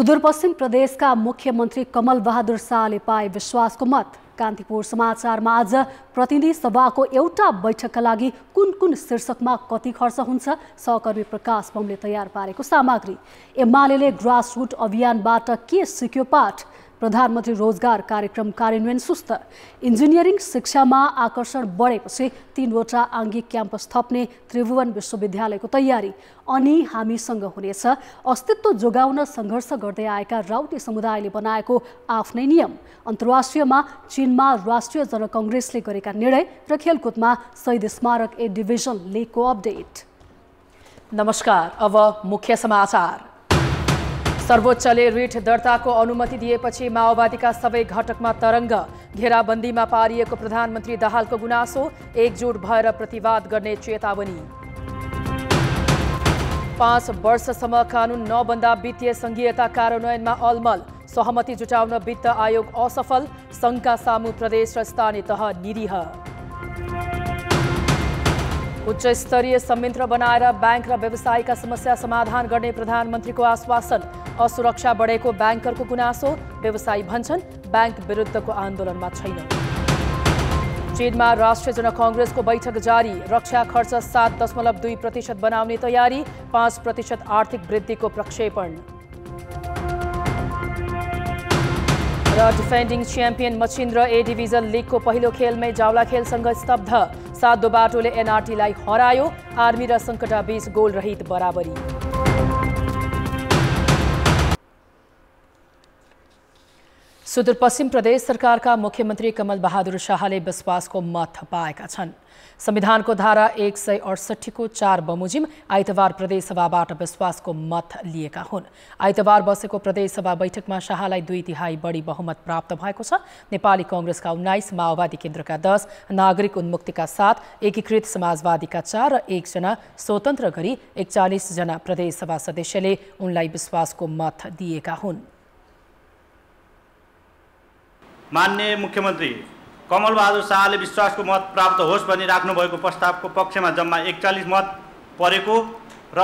सुदूरपश्चिम प्रदेशका मुख्यमन्त्री कमल बहादुर शाहले पाए विश्वासको मत। कान्तिपुर समाचारमा आज प्रतिनिधि सभाको एउटा बैठकका लागि कुन कुन शीर्षकमा कति खर्च हुन्छ, सहकर्मी प्रकाश बमले तयार पारेको सामग्री। एमाले ग्रासरुट अभियानबाट के सिक्यो पाठ, प्रधानमन्त्री रोजगार कार्यक्रम कार्यान्वयन सुस्त, इन्जिनियरिङ शिक्षामा आकर्षण बढेपछि 3वटा आङ्गिक क्याम्पस थप्ने त्रिभुवन विश्वविद्यालयको तयारी, अनि हामीसँग हुनेछ अस्तित्व जोगाउन सङ्घर्ष गर्दै आएका राउटे समुदायले बनाएको आफ्नै नियम, अन्तर्राष्ट्रियमा चीनमा राष्ट्रिय जनकङ्ग्रेसले गरेका निर्णय र खेलकुदमा शहीद स्मारक ए डिभिजन लिगको अपडेट। नमस्कार, अब मुख्य समाचार। सर्वोच्चले रिट दर्ताको अनुमति दिएपछि माओवादीका सबै घटकमा तरङ्ग, घेराबन्दीमा पारिएको प्रधानमन्त्री दाहालको गुनासो, एकजुट भएर प्रतिवाद गर्ने चेतावनी। 5 वर्षसम्म कानुन नबन्दा वित्तीय संघीयता कार्यान्वयनमा अलमल, सहमति जुटाउन वित्त आयोग असफल, सङ्घका सामु प्रदेश र स्थानीय तह निरीह। उच्च स्तरीय संयन्त्र बनाएर ब्याङ्क र व्यवसायीका समस्या समाधान गर्ने प्रधानमन्त्रीको आश्वासन, असुरक्षा बढेको ब्याङ्करको गुनासो, व्यवसायी भन्छन् ब्याङ्क विरुद्धको आन्दोलनमा छैन। चीनमा राष्ट्रिय जनकङ्ग्रेसको बैठक जारी, रक्षा खर्च 7.2% बनाउने तयारी, 5% आर्थिक वृद्धिको प्रक्षेपण। र defending champion Machindra A division लिगको पहिलो खेलमै जावलाखेलसँग स्तब्ध, 7 बाटोले एनआरटीलाई हरायो, आर्मी र सङ्कटाबीच गोल रहित बराबरी। सुदूरपश्चिम प्रदेश सरकारका मुख्यमन्त्री कमल बहादुर शाहले विश्वासको मत पाएका छन्। संविधानको धारा 168 को 4 बमोजिम आइतबार प्रदेशसभाबाट विश्वासको मत लिएका हुन्। आइतबार बसेको प्रदेशसभा बैठकमा शाहलाई 2/3 बढी बहुमत प्राप्त भएको छ। नेपाली कङ्ग्रेसका 19, माओवादी केन्द्रका 10, नागरिक उन्मुक्तिका 7, एकीकृत समाजवादीका 4 र 1 जना स्वतन्त्र गरी 41 जना प्रदेशसभा सदस्यले उनलाई विश्वासको मत दिएका हुन्। माननीय मुख्यमन्त्री कमल बहादुर शाहले विश्वासको मत प्राप्त होस् भनी राख्नुभएको प्रस्तावको पक्षमा जम्मा 41 मत परेको र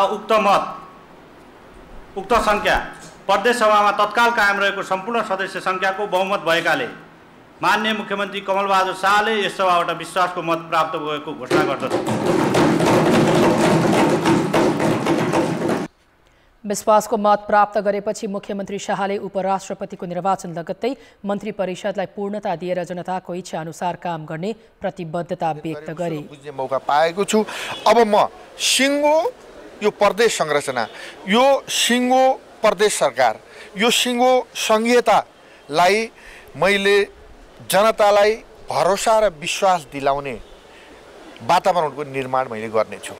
उक्त सङ्ख्या प्रदेश सभामा तत्काल कायम रहेको सम्पूर्ण सदस्य सङ्ख्याको बहुमत भएकाले माननीय मुख्यमन्त्री कमल बहादुर शाहले यस सभाबाट विश्वासको मत प्राप्त भएको घोषणा गर्दछु। विश्वासको मत प्राप्त गरेपछि मुख्यमन्त्री शाहले उपराष्ट्रपतिको निर्वाचन लगत्तै मन्त्री परिषदलाई पूर्णता दिएर जनताको इच्छा अनुसार काम गर्ने प्रतिबद्धता व्यक्त गरे। बुझ्ने मौका पाएको छु। अब म सिङ्गो यो प्रदेश संरचना, यो सिङ्गो प्रदेश सरकार, यो सिङ्गो संघीयतालाई मैले जनतालाई भरोसा र विश्वास दिलाउने वातावरणको निर्माण मैले गर्नेछु।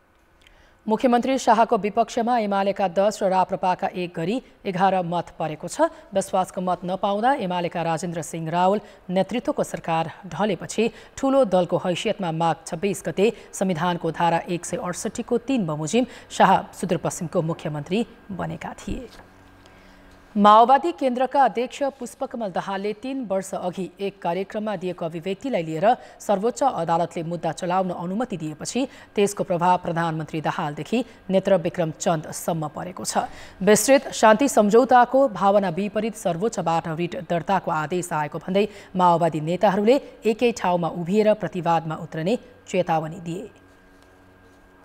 मुख्यमन्त्री शाहको विपक्षमा एमालेका 10 र राप्रपाका 1 गरी 11 मत परेको छ। विश्वासको मत नपाउँदा एमालेका राजेन्द्र सिंह रावल नेतृत्वको सरकार ढलेपछि ठूलो दलको हैसियतमा माघ 26 गते संविधानको धारा 168 को 3 बमोजिम शाह सुदूरपश्चिमको मुख्यमन्त्री बनेका थिए। माओवादी केन्द्रका अध्यक्ष पुष्पकमल दाहालले 3 वर्ष अघि एक कार्यक्रममा दिएको अभिव्यक्तिलाई लिएर सर्वोच्च अदालतले मुद्दा चलाउन अनुमति दिएपछि त्यसको प्रभाव प्रधानमन्त्री दाहालदेखि नेत्र विक्रम चन्दसम्म परेको छ। विस्तृत शान्ति सम्झौताको भावना विपरीत सर्वोच्चबाट रिट दर्ताको आदेश आएको भन्दै माओवादी नेताहरूले एकै ठाउँमा उभिएर प्रतिवादमा उत्रने चेतावनी दिए।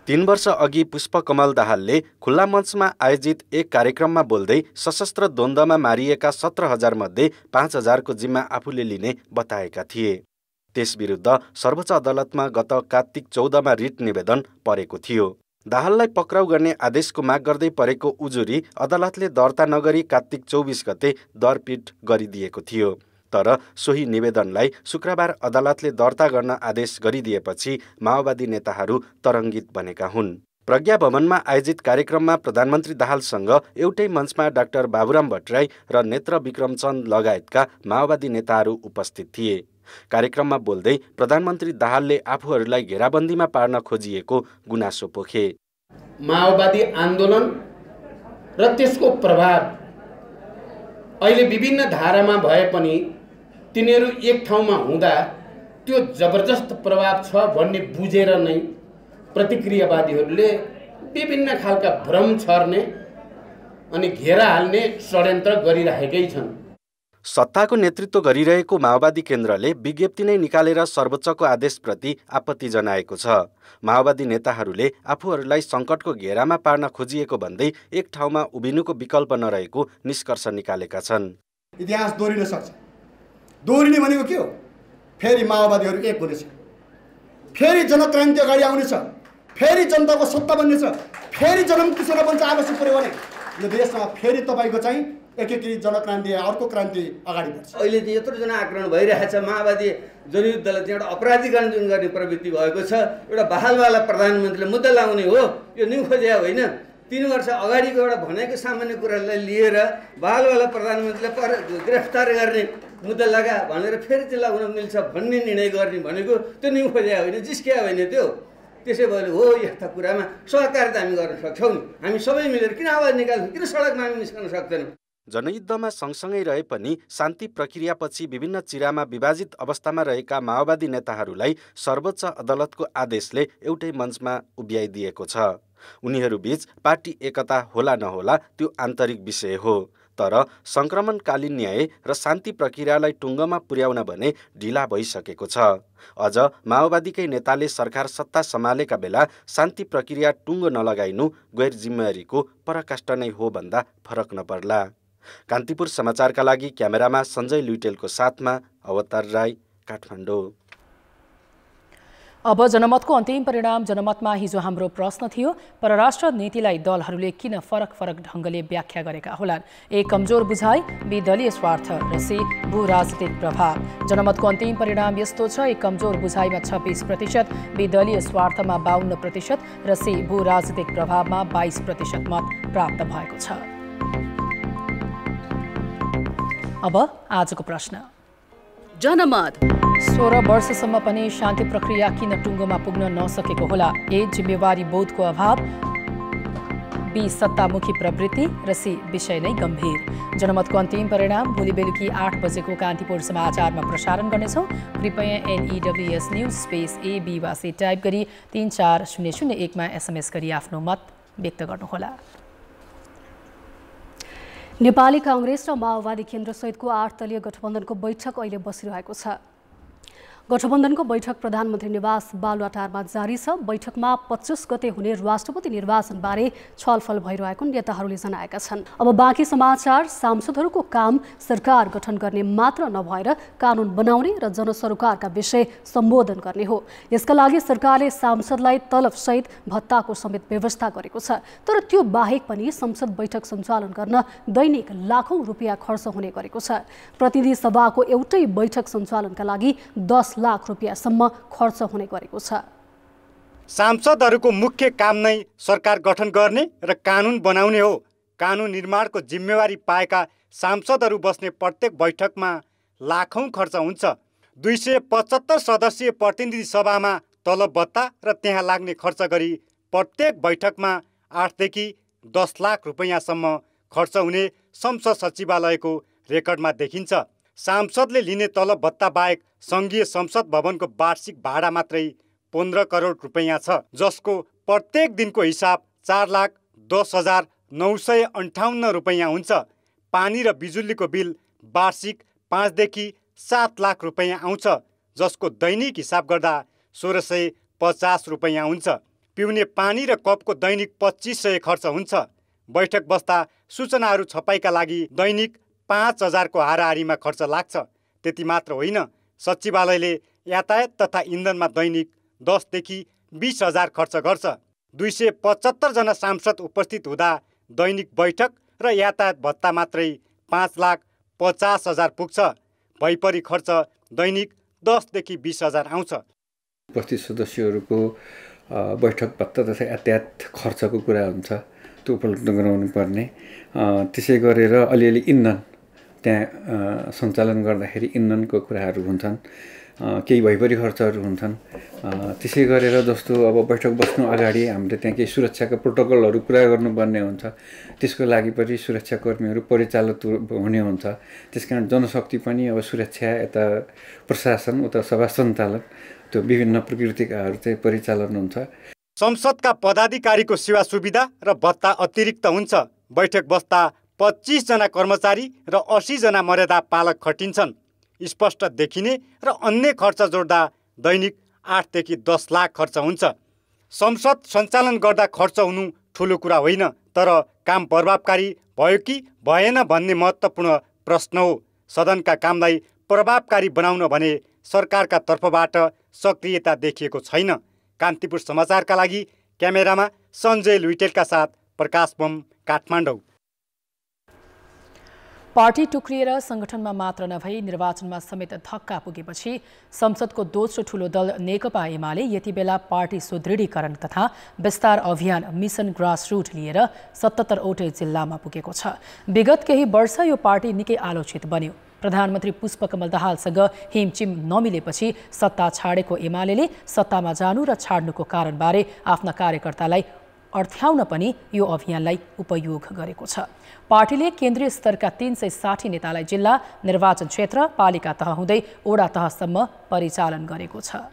3 वर्ष अघि पुष्पकमल दाहालले खुल्ला मञ्चमा आयोजित एक कार्यक्रममा बोल्दै सशस्त्र द्वन्द्वमा मारिएका 17,000 मध्ये 5,000 को जिम्मा आफूले लिने बताएका थिए। त्यसविरुद्ध सर्वोच्च अदालतमा गत कार्तिक 14 मा रिट निवेदन परेको थियो। दाहाललाई पक्राउ गर्ने आदेशको माग गर्दै परेको उजुरी अदालतले दर्ता नगरी कार्तिक 24 गते दरपीट गरिदिएको थियो। तर सोही निवेदनलाई शुक्रबार अदालतले दर्ता गर्न आदेश गरिदिएपछि माओवादी नेताहरू तरङ्गित बनेका हुन्। प्रज्ञा भवनमा आयोजित कार्यक्रममा प्रधानमन्त्री दाहालसँग एउटै मञ्चमा डाक्टर बाबुराम भट्टराई र नेत्र विक्रम चन्द लगायतका माओवादी नेताहरू उपस्थित थिए। कार्यक्रममा बोल्दै प्रधानमन्त्री दाहालले आफूहरूलाई घेराबन्दीमा पार्न खोजिएको गुनासो पोखे। माओवादी आन्दोलन र त्यसको प्रभाव अहिले विभिन्न धारामा भए पनि तिनीहरू एक ठाउँमा हुँदा त्यो जबरजस्त प्रभाव छ भन्ने बुझेर नै प्रतिक्रियावादीहरूले विभिन्न खालका भ्रम छर्ने अनि घेरा हाल्ने षड्यन्त्र गरिरहेकै छन्। सत्ताको नेतृत्व गरिरहेको माओवादी केन्द्रले विज्ञप्ति नै निकालेर सर्वोच्चको आदेशप्रति आपत्ति जनाएको छ। माओवादी नेताहरूले आफूहरूलाई सङ्कटको घेरामा पार्न खोजिएको भन्दै एक ठाउँमा उभिनुको विकल्प नरहेको निष्कर्ष निकालेका छन्। इतिहास दोहोरिन सक्छ। दोहोरिने भनेको के हो? फेरि माओवादीहरू एक हुनेछ, फेरि जनक्रान्ति अगाडि आउनेछ, फेरि जनताको सत्ता बन्नेछ, फेरि जनम किशोर बन्छ आवश्यक पऱ्यो भने यो देशमा फेरि तपाईँको चाहिँ एकीकृत जनक्रान्ति अर्को क्रान्ति अगाडि बढ्छ। अहिले चाहिँ यत्रो जना आक्रमण भइरहेछ, माओवादी जनयुद्धलाई चाहिँ एउटा अपराधीकरण जुन गर्ने प्रवृत्ति भएको छ, एउटा बहालवाला प्रधानमन्त्रीले मुद्दा लाउने हो, यो न्यु खोज्या होइन। 3 वर्ष अगाडिको एउटा भनेको सामान्य कुरालाई लिएर बहालवाला प्रधानमन्त्रीलाई गिरफ्तार गर्ने मुद्दा लगा भनेर फेरि त्यसलाई हुन मिल्छ भन्ने निर्णय गर्ने भनेको त्यो न्यु खोज्या होइन, जिस्किया होइन त्यो। त्यसै भएर हो यस्ता कुरामा सहकारिता हामी गर्न सक्छौँ नि। हामी सबै मिलेर किन आवाज निकाल्छौँ, किन सडकमा हामी निस्कन सक्दैनौँ? जनयुद्धमा सँगसँगै रहे पनि शान्ति प्रक्रियापछि विभिन्न चिरामा विभाजित अवस्थामा रहेका माओवादी नेताहरूलाई सर्वोच्च अदालतको आदेशले एउटै मञ्चमा उभ्याइदिएको छ। उनीहरूबीच पार्टी एकता होला नहोला त्यो आन्तरिक विषय हो, तर सङ्क्रमणकालीन न्याय र शान्ति प्रक्रियालाई टुङ्गोमा पुर्याउन भने ढिला भइसकेको छ। अझ माओवादीकै नेताले सरकार सत्ता सम्हालेका बेला शान्ति प्रक्रिया टुङ्गो नलगाइनु गैर जिम्मेवारीको पराकाष्ठा नै हो भन्दा फरक नपर्ला। कान्तिपुर समाचारका लागि क्यामेरामा सञ्जय लुइटेलको साथमा अवतार राई, काठमाडौँ। अब जनमतको अन्तिम परिणाम। जनमतमा हिजो हाम्रो प्रश्न थियो, परराष्ट्र नीतिलाई दलहरूले किन फरक फरक ढङ्गले व्याख्या गरेका होलान्? ए कमजोर बुझाइ, बी दलीय स्वार्थ र सी भू राजनीतिक प्रभाव। जनमतको अन्तिम परिणाम यस्तो छ: ए कमजोर बुझाइमा 26%, बी दलीय स्वार्थमा 52% र सी भू राजनीतिक प्रभावमा 22% मत प्राप्त भएको छ। अब आजको प्रश्न। जनमत 16 वर्षसम्म पनि शान्ति प्रक्रिया किन टुङ्गोमा पुग्न नसकेको होला? ए जिम्मेवारी बोधको अभाव, बी सत्तामुखी प्रवृत्ति र सी विषय नै गम्भीर। जनमतको अन्तिम परिणाम भोलि बेलुकी 8 बजेको कान्तिपुर समाचारमा प्रसारण गर्नेछौँ। कृपया NEWS न्युज स्पेस AB वा सी टाइप गरी 34001 मा SMS गरी आफ्नो मत व्यक्त गर्नुहोला। नेपाली कांग्रेस र माओवादी केन्द्रसहितको 8 दलीय गठबन्धनको बैठक अहिले बसिरहेको छ। गठबन्धनको बैठक प्रधानमन्त्री निवास बालुवाटारमा जारी छ। बैठकमा 25 गते हुने राष्ट्रपति निर्वाचनबारे छलफल भइरहेको नेताहरूले जनाएका छन्। अब बाँकी समाचार। सांसदहरूको काम सरकार गठन गर्ने मात्र नभएर कानुन बनाउने र जनसरोकारका विषय सम्बोधन गर्ने हो। यसका लागि सरकारले सांसदलाई तलबसहित भत्ताको समेत व्यवस्था गरेको छ। तर त्यो बाहेक पनि संसद बैठक सञ्चालन गर्न दैनिक लाखौं रुपियाँ खर्च हुने गरेको छ। प्रतिनिधि सभाको एउटै बैठक सञ्चालनका लागि 10 लाख रुपियाँसम्म खर्च हुने गरेको छ। सांसदहरूको मुख्य काम नै सरकार गठन गर्ने र कानुन बनाउने हो। कानुन निर्माणको जिम्मेवारी पाएका सांसदहरू बस्ने प्रत्येक बैठकमा लाखौं खर्च हुन्छ। 275 सदस्यीय प्रतिनिधि सभामा तलब भत्ता र त्यहाँ लाग्ने खर्च गरी प्रत्येक बैठकमा 8 देखि 10 लाख रुपियाँसम्म खर्च हुने संसद सचिवालयको रेकर्डमा देखिन्छ। सांसदले लिने तलब भत्ता बाहेक सङ्घीय संसद भवनको वार्षिक भाडा मात्रै 15 करोड रुपियाँ छ, जसको प्रत्येक दिनको हिसाब 4,10,958 रुपियाँ हुन्छ। पानी र बिजुलीको बिल वार्षिक 5 देखि 7 लाख रुपियाँ आउँछ, जसको दैनिक हिसाब गर्दा 1,650 रुपियाँ हुन्छ। पिउने पानी र कपको दैनिक 2,500 खर्च हुन्छ। बैठक बस्दा सूचनाहरू छपाईका लागि दैनिक 5,000 को हाराहारीमा खर्च लाग्छ। त्यति मात्र होइन, सचिवालयले यातायात तथा इन्धनमा दैनिक 10 देखि 20,000 खर्च गर्छ। 275 जना सांसद उपस्थित हुँदा दैनिक बैठक र यातायात भत्ता मात्रै 5,50,000 पुग्छ। भइपरि खर्च दैनिक 10 देखि 20,000 आउँछ। उपस्थित सदस्यहरूको बैठक भत्ता तथा यातायात खर्चको कुरा हुन्छ, त्यो उपलब्ध गराउनु पर्ने। त्यसै गरेर अलिअलि इन्धन त्यहाँ सञ्चालन गर्दाखेरि इन्धनको कुराहरू हुन्छन्, केही भइपरि खर्चहरू हुन्छन्। त्यसै गरेर जस्तो अब बैठक बस्नु अगाडि हामीले त्यहाँ केही सुरक्षाका प्रोटोकलहरू पुरा गर्नुपर्ने हुन्छ, त्यसको लागि पनि सुरक्षाकर्मीहरू परिचालित हुने हुन्छ। त्यसकारण जनशक्ति पनि अब सुरक्षा यता प्रशासन उता सभा सञ्चालन त्यो विभिन्न प्रकृतिकाहरू चाहिँ परिचालन हुन्छ। संसदका पदाधिकारीको सेवा सुविधा र भत्ता अतिरिक्त हुन्छ। बैठक बस्दा 25 जना कर्मचारी र 80 जना मर्यादा पालक खटिन्छन्। स्पष्ट देखिने र अन्य खर्च जोड्दा दैनिक 8 देखि 10 लाख खर्च हुन्छ। संसद सञ्चालन गर्दा खर्च हुनु ठुलो कुरा होइन, तर काम प्रभावकारी भयो कि भएन भन्ने महत्त्वपूर्ण प्रश्न हो। सदनका कामलाई प्रभावकारी बनाउन भने सरकारका तर्फबाट सक्रियता देखिएको छैन। कान्तिपुर समाचारका लागि क्यामेरामा सञ्जय लुइटेलका साथ प्रकाश बम, काठमाडौँ। पार्टी टुक्रिएर संगठनमा मात्र नभई निर्वाचनमा समेत धक्का पुगेपछि संसदको दोस्रो ठूलो दल नेकपा एमाले यति बेला पार्टी सुदृढीकरण तथा विस्तार अभियान मिसन ग्रासरुट लिएर 77 वटै जिल्लामा पुगेको छ। विगत केही वर्ष यो पार्टी निकै आलोचित बन्यो। प्रधानमन्त्री पुष्पकमल दाहालसँग हिमचिम नमिलेपछि सत्ता छाडेको एमाले सत्तामा जानु र छाड्नुको कारणबारे आफ्ना कार्यकर्तालाई अर्थ्याउन पनि यो अभियानलाई उपयोग गरेको छ। पार्टीले केन्द्रीय स्तरका 360 नेतालाई जिल्ला, निर्वाचन क्षेत्र, पालिका तह हुँदै ओडा तहसम्म परिचालन गरेको छ।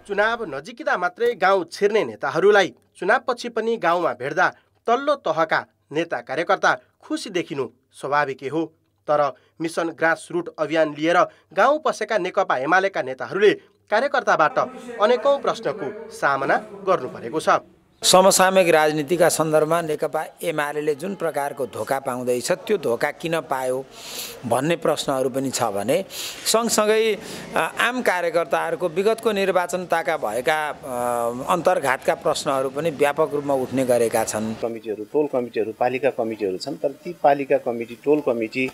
चुनाव नजिकिँदा मात्रै गाउँ छिर्ने नेताहरूलाई चुनावपछि पनि गाउँमा भेट्दा तल्लो तहका नेता कार्यकर्ता खुसी देखिनु स्वाभाविकै हो। तर मिसन ग्रासरुट अभियान लिएर गाउँ पसेका नेकपा एमालेका नेताहरूले कार्यकर्ताबाट अनेकौं प्रश्नको सामना गर्नु परेको छ। समसामयिक राजनीतिका सन्दर्भमा नेकपा एमाले जुन प्रकारको धोका पाउँदैछ त्यो धोका किन पायो भन्ने प्रश्नहरू पनि छ भने सँगसँगै आम कार्यकर्ताहरूको विगतको निर्वाचनताका भएका अन्तर्घातका प्रश्नहरू पनि व्यापक रूपमा उठ्ने गरेका छन्। कमिटीहरू, टोल कमिटीहरू, पालिका कमिटीहरू छन्, तर ती पालिका कमिटी, टोल कमिटी,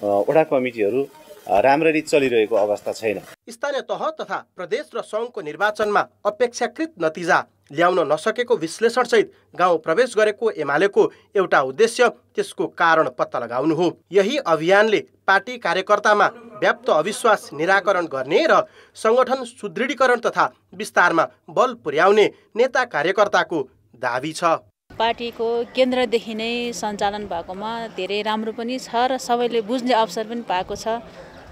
वडा कमिटीहरू राम्ररी चलिरहेको अवस्था छैन। स्थानीय तह तथा प्रदेश र सङ्घको निर्वाचनमा अपेक्षाकृत नतिजा ल्याउन नसकेको विश्लेषणसहित गाउँ प्रवेश गरेको एमालेको एउटा उद्देश्य त्यसको कारण पत्ता लगाउनु हो। यही अभियानले पार्टी कार्यकर्तामा व्याप्त अविश्वास निराकरण गर्ने र संगठन सुदृढीकरण तथा विस्तारमा बल पुर्याउने नेता कार्यकर्ताको दाबी छ। पार्टीको केन्द्रदेखि नै सञ्चालन भएकोमा धेरै राम्रो पनि छ र सबैले बुझ्ने अवसर पनि पाएको छ।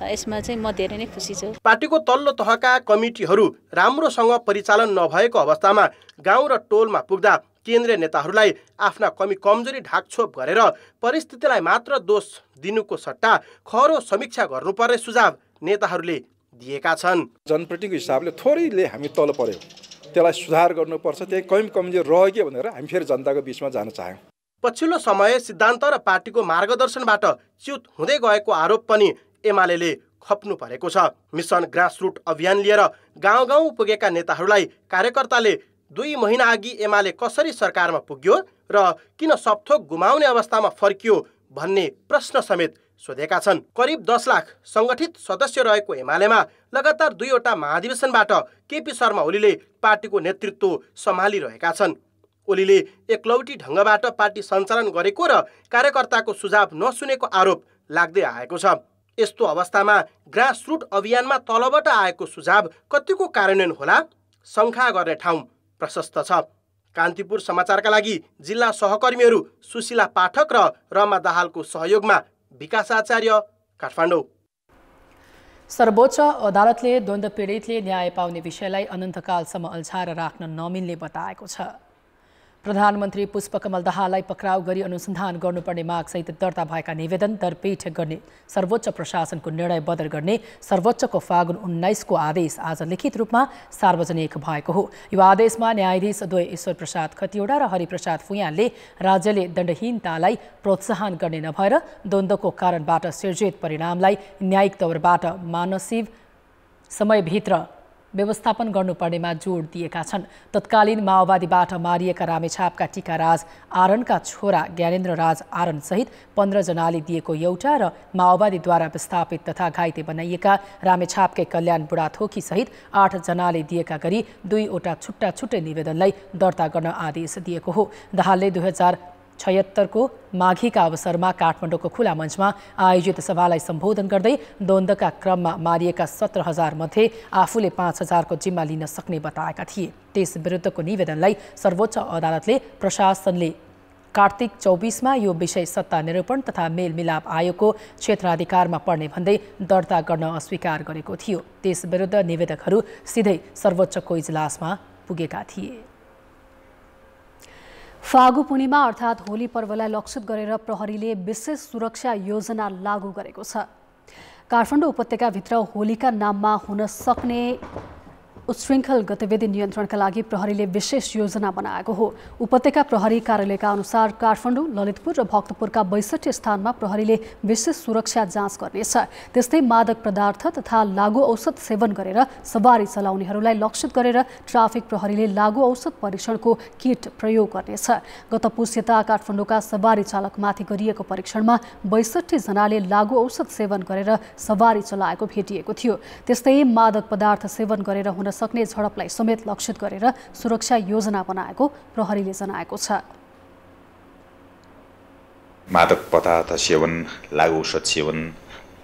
यसमा चाहिँ म धेरै नै खुसी छु। पार्टीको तल्लो तहका कमिटीहरू राम्रोसँग परिचालन नभएको अवस्थामा गाउँ र टोलमा पुग्दा केन्द्रीय नेताहरूलाई आफ्ना कमजोरी ढाकछोप गरेर परिस्थितिलाई मात्र दोष दिनुको सट्टा खरो समीक्षा गर्नुपर्ने सुझाव नेताहरूले दिएका छन्। जनप्रतिनिधिको हिसाबले थोरैले हामी तल पर्यो, त्यसलाई सुधार गर्नुपर्छ, त्यही कमजोर रह्यो भनेर हामी फेरि जनताको बिचमा जान चाह्यौँ। पछिल्लो समय सिद्धान्त र पार्टीको मार्गदर्शनबाट च्युत हुँदै गएको आरोप पनि एमाले खप्नु परेको छ। मिसन ग्रासरुट अभियान लिएर गाउँ गाउँ पुगेका नेताहरूलाई कार्यकर्ताले 2 महिना अघि एमाले कसरी सरकारमा पुग्यो र किन सबथोक गुमाउने अवस्थामा फर्कियो भन्ने प्रश्न समेत सोधेका छन्। करिब 10 लाख संगठित सदस्य रहेको एमालेमा लगातार 2 वटा महाधिवेशनबाट केपी शर्मा ओलीले पार्टीको नेतृत्व सम्हालिरहेका छन्। ओलीले एकलौटी ढङ्गबाट पार्टी सञ्चालन गरेको र कार्यकर्ताको सुझाव नसुनेको आरोप लाग्दै आएको छ। यस्तो अवस्थामा ग्रासरुट अभियानमा तलबाट आएको सुझाव कतिको कार्यान्वयन होला, शङ्का गर्ने ठाउँ प्रशस्त छ। कान्तिपुर समाचारका लागि जिल्ला सहकर्मीहरू सुशीला पाठक र रमा दाहालको सहयोगमा विकास आचार्य, काठमाडौँ। सर्वोच्च अदालतले द्वन्द्व पीडितले न्याय पाउने विषयलाई अनन्तकालसम्म अल्झाएर राख्न नमिल्ने बताएको छ। प्रधानमन्त्री पुष्पकमल दाहाललाई पक्राउ गरी अनुसन्धान गर्नुपर्ने मागसहित दर्ता भएका निवेदन दरपेट गर्ने सर्वोच्च प्रशासनको निर्णय बदल गर्ने सर्वोच्चको फागुन 19 को आदेश आज लिखित रूपमा सार्वजनिक भएको हो। यो आदेशमा न्यायाधीश द्वय ईश्वर प्रसाद खतिवडा र हरिप्रसाद फुयालले राज्यले दण्डहीनतालाई प्रोत्साहन गर्ने नभएर द्वन्द्वको कारणबाट सिर्जित परिणामलाई न्यायिक तौरबाट मानसिक समयभित्र व्यवस्थापन गर्नुपर्नेमा जोड दिएका छन्। तत्कालीन माओवादीबाट मारिएका रामेछापका टिकाराज आरणका छोरा ज्ञानेन्द्र राज आरण सहित 15 जनाले दिएको एउटा र माओवादीद्वारा विस्थापित तथा घाइते बनाइएका रामेछापकै कल्याण बुढाथोकी सहित 8 जनाले दिएका गरी 2 वटा छुट्टा छुट्टै निवेदनलाई दर्ता गर्न आदेश दिएको हो। दाहालले 2076 को माघीका अवसरमा काठमाडौँको खुला मञ्चमा आयोजित सभालाई सम्बोधन गर्दै द्वन्द्वका क्रममा मारिएका 17,000 मध्ये आफूले 5,000 को जिम्मा लिन सक्ने बताएका थिए। त्यस विरुद्धको निवेदनलाई सर्वोच्च अदालतले प्रशासनले कार्तिक 24 यो विषय सत्ता निरूपण तथा मेलमिलाप आयोगको क्षेत्राधिकारमा पर्ने भन्दै दर्ता गर्न अस्वीकार गरेको थियो। त्यस विरुद्ध निवेदकहरू सिधै सर्वोच्चको इजलासमा पुगेका थिए। फागु पूर्णिमा अर्थात् होली पर्वलाई लक्षित गरेर प्रहरीले विशेष सुरक्षा योजना लागू गरेको छ। काठमाडौँ उपत्यकाभित्र होलीका नाममा हुन सक्ने उच्छृङ्खल गतिविधि नियन्त्रणका लागि प्रहरीले विशेष योजना बनाएको हो। उपत्यका प्रहरी कार्यालयका अनुसार काठमाडौँ, ललितपुर र भक्तपुरका 62 स्थानमा प्रहरीले विशेष सुरक्षा जाँच गर्नेछ। त्यस्तै मादक पदार्थ तथा लागु औषध सेवन गरेर सवारी चलाउनेहरूलाई लक्षित गरेर ट्राफिक प्रहरीले लागु औषध परीक्षणको किट प्रयोग गर्नेछ। गत पुस यता काठमाडौँका सवारी चालकमाथि गरिएको परीक्षणमा 62 जनाले लागु औषध सेवन गरेर सवारी चलाएको भेटिएको थियो। त्यस्तै मादक पदार्थ सेवन गरेर हुन सक्ने झडपलाई समेत लक्षित गरेर सुरक्षा योजना बनाएको प्रहरीले जनाएको छ। मादक पदार्थ सेवन, लागु औषध सेवन,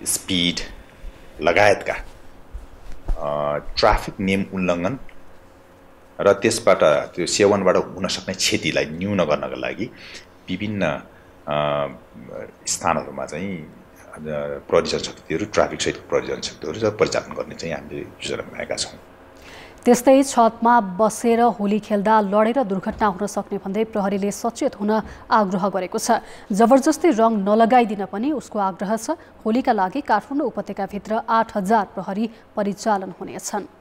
स्पिड लगायतका ट्राफिक नियम उल्लङ्घन र त्यसबाट त्यो सेवनबाट हुन सक्ने क्षतिलाई न्यून गर्नका लागि विभिन्न स्थानहरूमा चाहिँ प्रहरी जनशक्तिहरू, ट्राफिक सहितको प्रहरी जनशक्तिहरू परिचालन गर्ने चाहिँ हामीले योजना बनाएका छौँ। त्यस्तै छतमा बसेर होली खेल्दा लडेर दुर्घटना हुन सक्ने भन्दै प्रहरीले सचेत हुन आग्रह गरेको छ। जबरजस्ती रङ नलगाइदिन पनि उसको आग्रह छ। होलीका लागि काठमाडौँ उपत्यकाभित्र 8000 प्रहरी परिचालन हुनेछन्।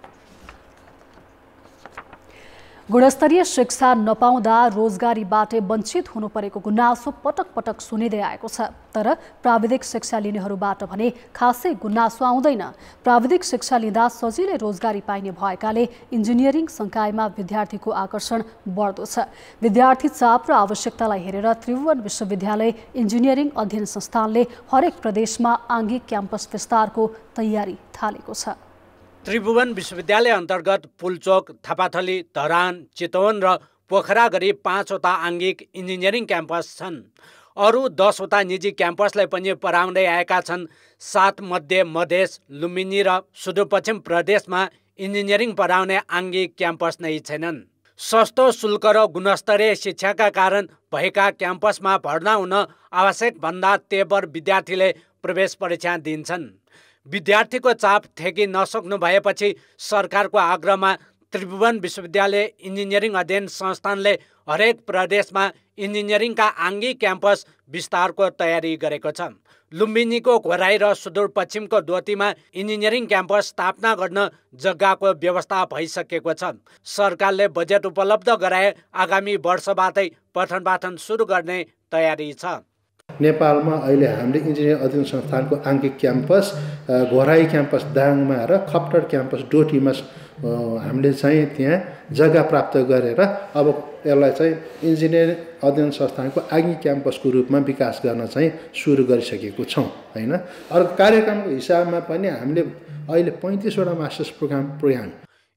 गुणस्तरीय शिक्षा नपाउँदा रोजगारीबाट वञ्चित हुनु परेको गुनासो पटक पटक सुनिँदै आएको छ। तर प्राविधिक शिक्षा लिनेहरूबाट भने खासै गुनासो आउँदैन। प्राविधिक शिक्षा लिँदा सजिलै रोजगारी पाइने भएकाले इन्जिनियरिङ संकायमा विद्यार्थीको आकर्षण बढ्दो छ। विद्यार्थी चाप र आवश्यकतालाई हेरेर त्रिभुवन विश्वविद्यालय इन्जिनियरिङ अध्ययन संस्थानले हरेक प्रदेशमा आङ्गिक क्याम्पस विस्तारको तयारी थालेको छ। त्रिभुवन विश्वविद्यालय अन्तर्गत पुलचोक, थापाथली, धरान, चितवन र पोखरा गरी 5 वटा आङ्गिक इन्जिनियरिङ क्याम्पस छन्। अरू 10 वटा निजी क्याम्पसलाई पनि पराउँदै आएका छन्। 7 मध्ये मधेस, लुम्बिनी र सुदूरपश्चिम प्रदेशमा इन्जिनियरिङ पढाउने आङ्गिक क्याम्पस नै छैनन्। सस्तो शुल्क र गुणस्तरीय शिक्षाका कारण भएका क्याम्पसमा भर्ना हुन आवश्यक भन्दा तेबर विद्यार्थीले प्रवेश परीक्षा दिन्छन्। विद्यार्थीको चाप ठेकी नसक्नु भएपछि सरकारको आग्रहमा त्रिभुवन विश्वविद्यालय इन्जिनियरिङ अध्ययन संस्थानले हरेक प्रदेशमा इन्जिनियरिङका आङ्गिक क्याम्पस विस्तारको तयारी गरेको छ। लुम्बिनीको घोराई र सुदूरपश्चिमको दोतीमा इन्जिनियरिङ क्याम्पस स्थापना गर्न जग्गाको व्यवस्था भइसकेको छ। सरकारले बजेट उपलब्ध गराए आगामी वर्षबाटै पठन पाठन सुरु गर्ने तयारी छ। नेपालमा अहिले हामीले इन्जिनियरिङ अध्ययन संस्थानको आङ्गिक क्याम्पस घोराई क्याम्पस दाङमा र खप्टर क्याम्पस डोटीमा हामीले चाहिँ त्यहाँ जग्गा प्राप्त गरेर अब यसलाई चाहिँ इन्जिनियरिङ अध्ययन संस्थानको आङ्गिक क्याम्पसको रूपमा विकास गर्न चाहिँ सुरु गरिसकेको छौँ हैन। अर्को कार्यक्रमको हिसाबमा पनि हामीले अहिले 35 वटा मास्टर्स प्रोग्राम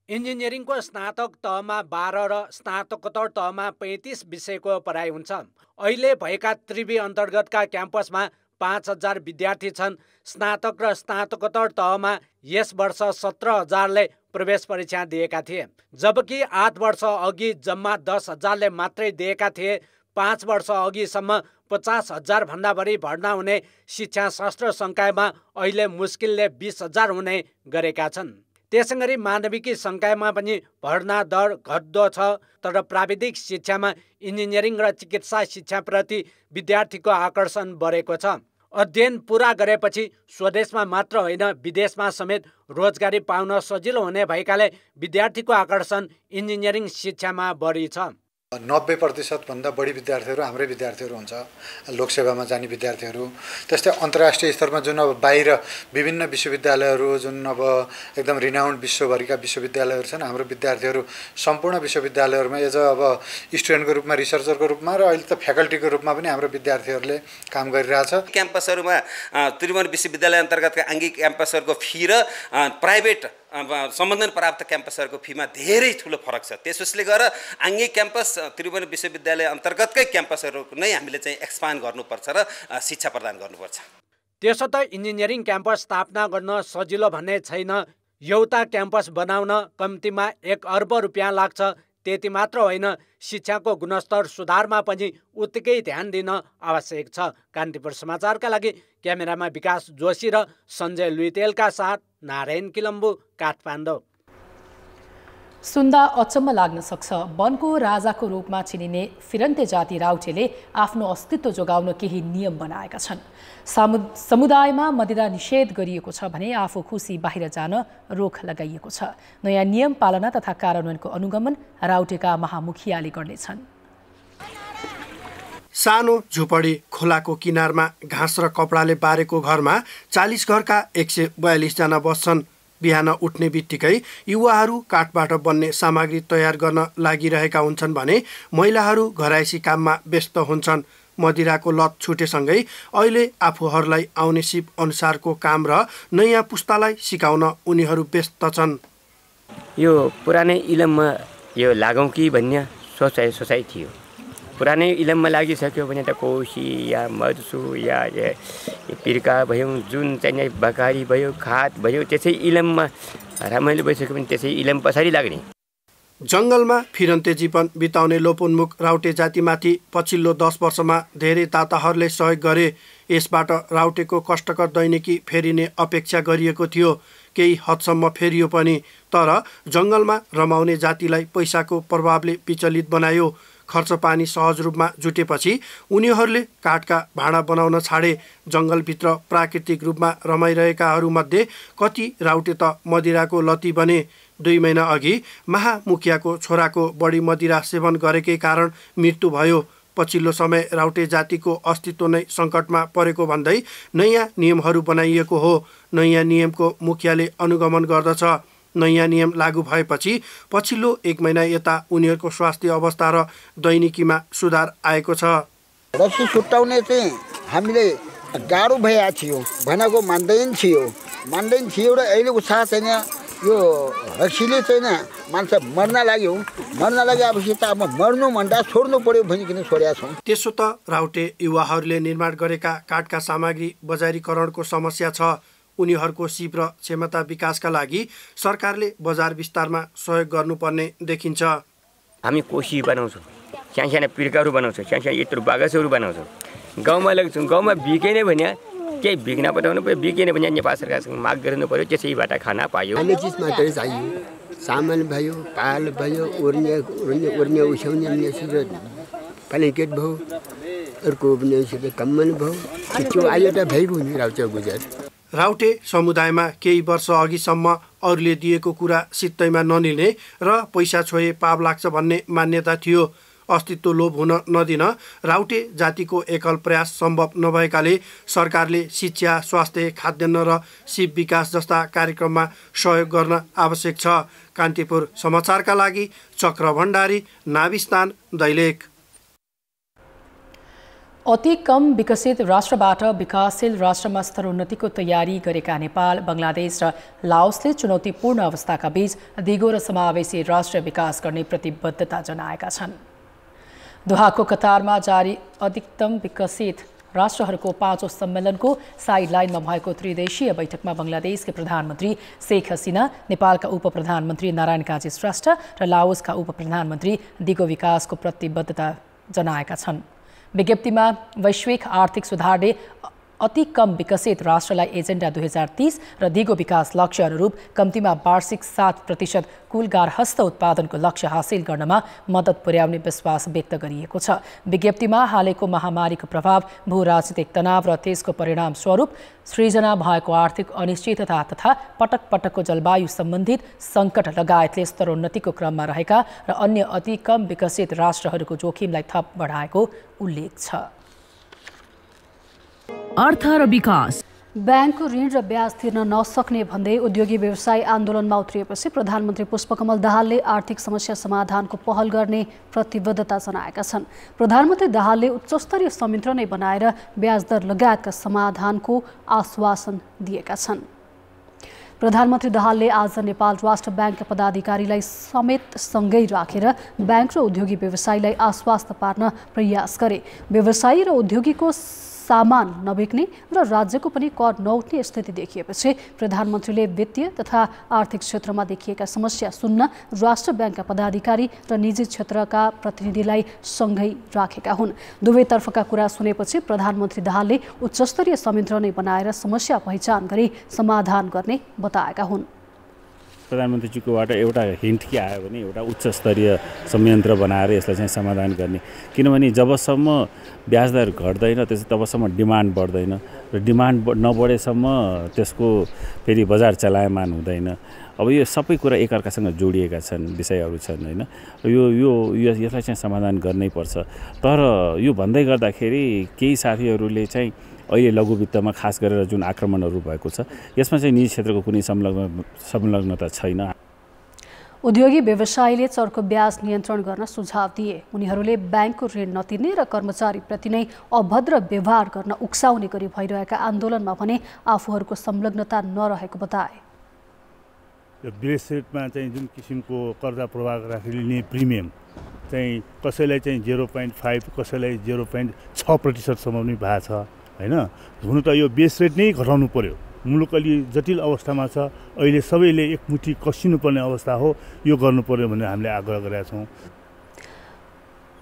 इन्जिनियरिङको स्नातक तहमा 12 र स्नातकोत्तर तहमा 35 विषयको पढाइ हुन्छ। अहिले भएका त्रिवी अन्तर्गतका क्याम्पसमा 5000 विद्यार्थी छन्। स्नातक र स्नातकोत्तर तहमा यस वर्ष 17000ले प्रवेश परीक्षा दिएका थिए, जबकि 8 वर्ष अघि जम्मा 10000ले मात्रै दिएका थिए। 5 वर्ष अघिसम्म 50000 भन्दा बढी भर्ना हुने शिक्षा शास्त्र संकायमा अहिले मुस्किलले 20000 हुने गरेका छन्। त्यसैगरी मानविकी संकायमा पनि भर्ना दर घट्दो छ। तर प्राविधिक शिक्षामा इन्जिनियरिङ र चिकित्सा शिक्षाप्रति विद्यार्थीको आकर्षण बढेको छ। अध्ययन पुरा गरेपछि स्वदेशमा मात्र होइन विदेशमा समेत रोजगारी पाउन सजिलो हुने भएकाले विद्यार्थीको आकर्षण इन्जिनियरिङ शिक्षामा बढी छ। 90% भन्दा बढी विद्यार्थीहरू हाम्रै विद्यार्थीहरू हुन्छ, लोकसेवामा जाने विद्यार्थीहरू। त्यस्तै अन्तर्राष्ट्रिय स्तरमा जुन अब बाहिर विभिन्न विश्वविद्यालयहरू जुन अब एकदम रिनाउन्ड विश्वभरिका विश्वविद्यालयहरू छन्, हाम्रो विद्यार्थीहरू सम्पूर्ण विश्वविद्यालयहरूमा एज अब स्टुडेन्टको रूपमा, रिसर्चरको रूपमा र अहिले त फ्याकल्टीको रूपमा पनि हाम्रो विद्यार्थीहरूले काम गरिरहेछ। क्याम्पसहरूमा त्रिभुवन विश्वविद्यालय अन्तर्गतका आङ्गिक क्याम्पसहरूको फी र प्राइभेट सम्बन्धन प्राप्त क्याम्पसहरूको फीमा धेरै ठुलो फरक छ। त्यसोस्ले गरेर आङ्गिक क्याम्पस त्रिभुवन विश्वविद्यालय अन्तर्गतकै क्याम्पसहरू नै हामीले चाहिँ एक्सपान्ड गर्नुपर्छ र शिक्षा प्रदान गर्नुपर्छ। त्यसो त इन्जिनियरिङ क्याम्पस स्थापना गर्न सजिलो भन्ने छैन। एउटा क्याम्पस बनाउन कम्तीमा 1 अर्ब रुपियाँ लाग्छ। त्यति मात्र होइन, शिक्षाको गुणस्तर सुधारमा पनि उत्तिकै ध्यान दिन आवश्यक छ। कान्तिपुर समाचारका लागि क्यामेरामा विकास जोशी र सञ्जय लुइतेलका साथ नारायण किलम्बु, काठमाडौँ। सुन्दा अचम्म लाग्न सक्छ। वनको राजाको रूपमा चिनिने फिरन्ते जाति राउटेले आफ्नो अस्तित्व जोगाउन केही नियम बनाएका छन्। समुदायमा मदिरा निषेध गरिएको छ भने आफू खुसी बाहिर जान रोक लगाइएको छ। नयाँ नियम पालना तथा कार्यान्वयनको अनुगमन राउटेका महामुखियाले गर्नेछन्। सानो झुपडी खोलाको किनारमा घाँस र कपडाले बारेको घरमा 40 घरका 142 जना बस्छन्। बिहान उठ्ने बित्तिकै युवाहरू काठबाट बन्ने सामग्री तयार गर्न लागिरहेका हुन्छन् भने महिलाहरू घरायसी काममा व्यस्त हुन्छन्। मदिराको लत छुटेसँगै अहिले आफूहरूलाई आउने सिप अनुसारको काम र नयाँ पुस्तालाई सिकाउन उनीहरू व्यस्त छन्। यो पुरानै इलममा यो लागौँ कि भन्ने सोचाइ थियो। पुरानै इलममा लागिसक्यो भने त कोसी या मर्सु या पिर्का भयो, जुन चाहिँ बकारी भयो, खात भयो, त्यसै इलममा रमाइलो भइसक्यो भने त्यसै इलम पछाडि लाग्ने। जङ्गलमा फिरन्ते जीवन बिताउने लोपोन्मुख राउटे जातिमाथि पछिल्लो 10 वर्षमा धेरै दाताहरूले सहयोग गरे। यसबाट राउटेको कष्टकर दैनिकी फेरिने अपेक्षा गरिएको थियो। केही हदसम्म फेरियो पनि, तर जङ्गलमा रमाउने जातिलाई पैसाको प्रभावले विचलित बनायो। खर्च पानी सहज रूपमा जुटेपछि उनीहरूले काठका भाँडा बनाउन छाडे। जङ्गलभित्र प्राकृतिक रूपमा रमाइरहेकाहरूमध्ये कति राउटे त मदिराको लती बने। 2 महिना अघि महामुखियाको छोराको बढी मदिरा सेवन गरेकै कारण मृत्यु भयो। पछिल्लो समय राउटे जातिको अस्तित्व नै सङ्कटमा परेको भन्दै नयाँ नियमहरू बनाइएको हो। नयाँ नियमको मुखियाले अनुगमन गर्दछ। नयाँ नियम लागू भएपछि पछिल्लो 1 महिना यता उनीहरूको स्वास्थ्य अवस्था र दैनिकीमा सुधार आएको छ। रक्सी छुट्याउने चाहिँ हामीले गाह्रो भइरहेको थियो, भनेको मान्दैन थियो र अहिले उत्साह छैन। यो रक्सीले चाहिँ मान्छे मर्न लाग्यो, लागेपछि त अब मर्नु भन्दा छोड्नु पर्यो भनिकन छोडेका छौँ। त्यसो त राउटे युवाहरूले निर्माण गरेका काठका सामग्री बजारीकरणको समस्या छ। उनीहरूको सिप र क्षमता विकासका लागि सरकारले बजार विस्तारमा सहयोग गर्नुपर्ने देखिन्छ। हामी कोसी बनाउँछौँ, साना पिर्काहरू बनाउँछौँ, साना यत्रो बागसहरू बनाउँछौँ, गाउँमा लाग्छौँ। गाउँमा बिकेन भने केही बिक्न पठाउनु पर्यो, बिकेन भने नेपाल सरकारसँग माग गर्नु पर्यो, त्यसैबाट खाना पायो। अन्य चिज मात्रै चाहियो, सामान भयो, पाल भयो, ओर्ने उछ्याउने प्यालेकेट भयो, अर्को कम्मन भयो, त्यो अहिले त भइगयो नि राउटे गुजर। राउटे समुदायमा केही वर्ष अघिसम्म अरूले दिएको कुरा सित्तैमा नलिने र पैसा छोए पाप लाग्छ भन्ने मान्यता थियो। अस्तित्व लोभ हुन नदिन राउटे जातिको एकल प्रयास सम्भव नभएकाले सरकारले शिक्षा, स्वास्थ्य, खाद्यान्न र सिप विकास जस्ता कार्यक्रममा सहयोग गर्न आवश्यक छ। कान्तिपुर समाचारका लागि चक्र भण्डारी, नाभिस्थान, दैलेख। अति कम विकसित राष्ट्रबाट विकासशील राष्ट्रमा स्तरोन्नतिको तयारी गरेका नेपाल, बङ्गलादेश र लाओसले चुनौतीपूर्ण अवस्थाका बीच दिगो र समावेशी राष्ट्र विकास गर्ने प्रतिबद्धता जनाएका छन्। दोहाको कतारमा जारी अधिकतम विकसित राष्ट्रहरूको 5औं सम्मेलनको साइडलाइनमा भएको त्रिदेशीय बैठकमा बङ्गलादेशका प्रधानमन्त्री शेख हसिना, नेपालका उपप्रधानमन्त्री नारायण काजी श्रेष्ठ र लाओसका उपप्रधानमन्त्री दिगो विकासको प्रतिबद्धता जनाएका छन्। विज्ञप्तिमा वैश्विक आर्थिक सुधारले अति कम विकसित राष्ट्रलाई एजेन्डा 2030 र दिगो विकास लक्ष्य अनुरूप कम्तीमा वार्षिक 7% कुल गार्हस्थ उत्पादनको लक्ष्य हासिल गर्नमा मद्दत पुर्याउने विश्वास व्यक्त गरिएको छ। विज्ञप्तिमा हालैको महामारीको प्रभाव, भू राजनीतिक तनाव र त्यसको परिणाम स्वरूप सृजना भएको आर्थिक अनिश्चितता तथा पटक पटकको जलवायु सम्बन्धित सङ्कट लगायतले स्तरोन्नतिको क्रममा रहेका र अन्य अति कम विकसित राष्ट्रहरूको जोखिमलाई थप बढाएको उल्लेख छ। अर्थ र विकास। ब्याङ्कको ऋण र ब्याज तिर्न नसक्ने भन्दै उद्योगी व्यवसायी आन्दोलनमा उत्रिएपछि प्रधानमन्त्री पुष्पकमल दाहालले आर्थिक समस्या समाधानको पहल गर्ने प्रतिबद्धता जनाएका छन्। प्रधानमन्त्री दाहालले उच्चस्तरीय संयन्त्र नै बनाएर ब्याज दर लगायतका समाधानको आश्वासन दिएका छन्। प्रधानमन्त्री दाहालले आज नेपाल राष्ट्र ब्याङ्कका पदाधिकारीलाई समेत सँगै राखेर ब्याङ्क र उद्योगी व्यवसायीलाई आश्वस्त पार्न प्रयास गरे। व्यवसायी र उद्योगीको सामान नबिक्ने र राज्यको पनि कर नउठ्ने स्थिति देखिएपछि प्रधानमन्त्रीले वित्तीय तथा आर्थिक क्षेत्रमा देखिएका समस्या सुन्न राष्ट्र ब्याङ्कका पदाधिकारी र निजी क्षेत्रका प्रतिनिधिलाई सँगै राखेका हुन्। दुवैतर्फका कुरा सुनेपछि प्रधानमन्त्री दाहालले उच्चस्तरीय संयन्त्र नै बनाएर समस्या पहिचान गरी समाधान गर्ने बताएका हुन्। प्रधानमन्त्रीज्यूकोबाट एउटा हिन्ट के आयो भने एउटा उच्च स्तरीय संयन्त्र बनाएर यसलाई चाहिँ समाधान गर्ने, किनभने जबसम्म ब्याजदर घट्दैन तबसम्म डिमान्ड बढ्दैन र डिमान्ड नबढेसम्म त्यसको फेरि बजार चलायमान हुँदैन। अब यो सबै कुरा एकअर्कासँग जोडिएका छन्, विषयहरू छन् होइन। यसलाई चाहिँ समाधान गर्नै पर्छ। तर यो भन्दै गर्दाखेरि केही साथीहरूले चाहिँ अहिले लघु वित्तमा खास गरेर जुन आक्रमणहरू भएको छ यसमा चाहिँ निजी क्षेत्रको कुनै संलग्नता छैन। उद्योगी व्यवसायीले चर्को ब्याज नियन्त्रण गर्न सुझाव दिए। उनीहरूले ब्याङ्कको ऋण नतिर्ने र कर्मचारीप्रति नै अभद्र व्यवहार गर्न उक्साउने गरी भइरहेका आन्दोलनमा भने आफूहरूको संलग्नता नरहेको बताए। बेस रेटमा चाहिँ जुन किसिमको कर्जा प्रवाह गर्दाखेरि लिने प्रिमियम चाहिँ कसैलाई चाहिँ 0.5 कसैलाई 0.6% पनि भएको छ हैन। हुनु त यो बेस रेट नै घटाउनु पर्यो। मुलुक अलि जटिल अवस्थामा छ, अहिले सबैले एकमुठी कसिनुपर्ने अवस्था हो, यो गर्नु पर्यो भनेर हामीले आग्रह गरेका छौँ।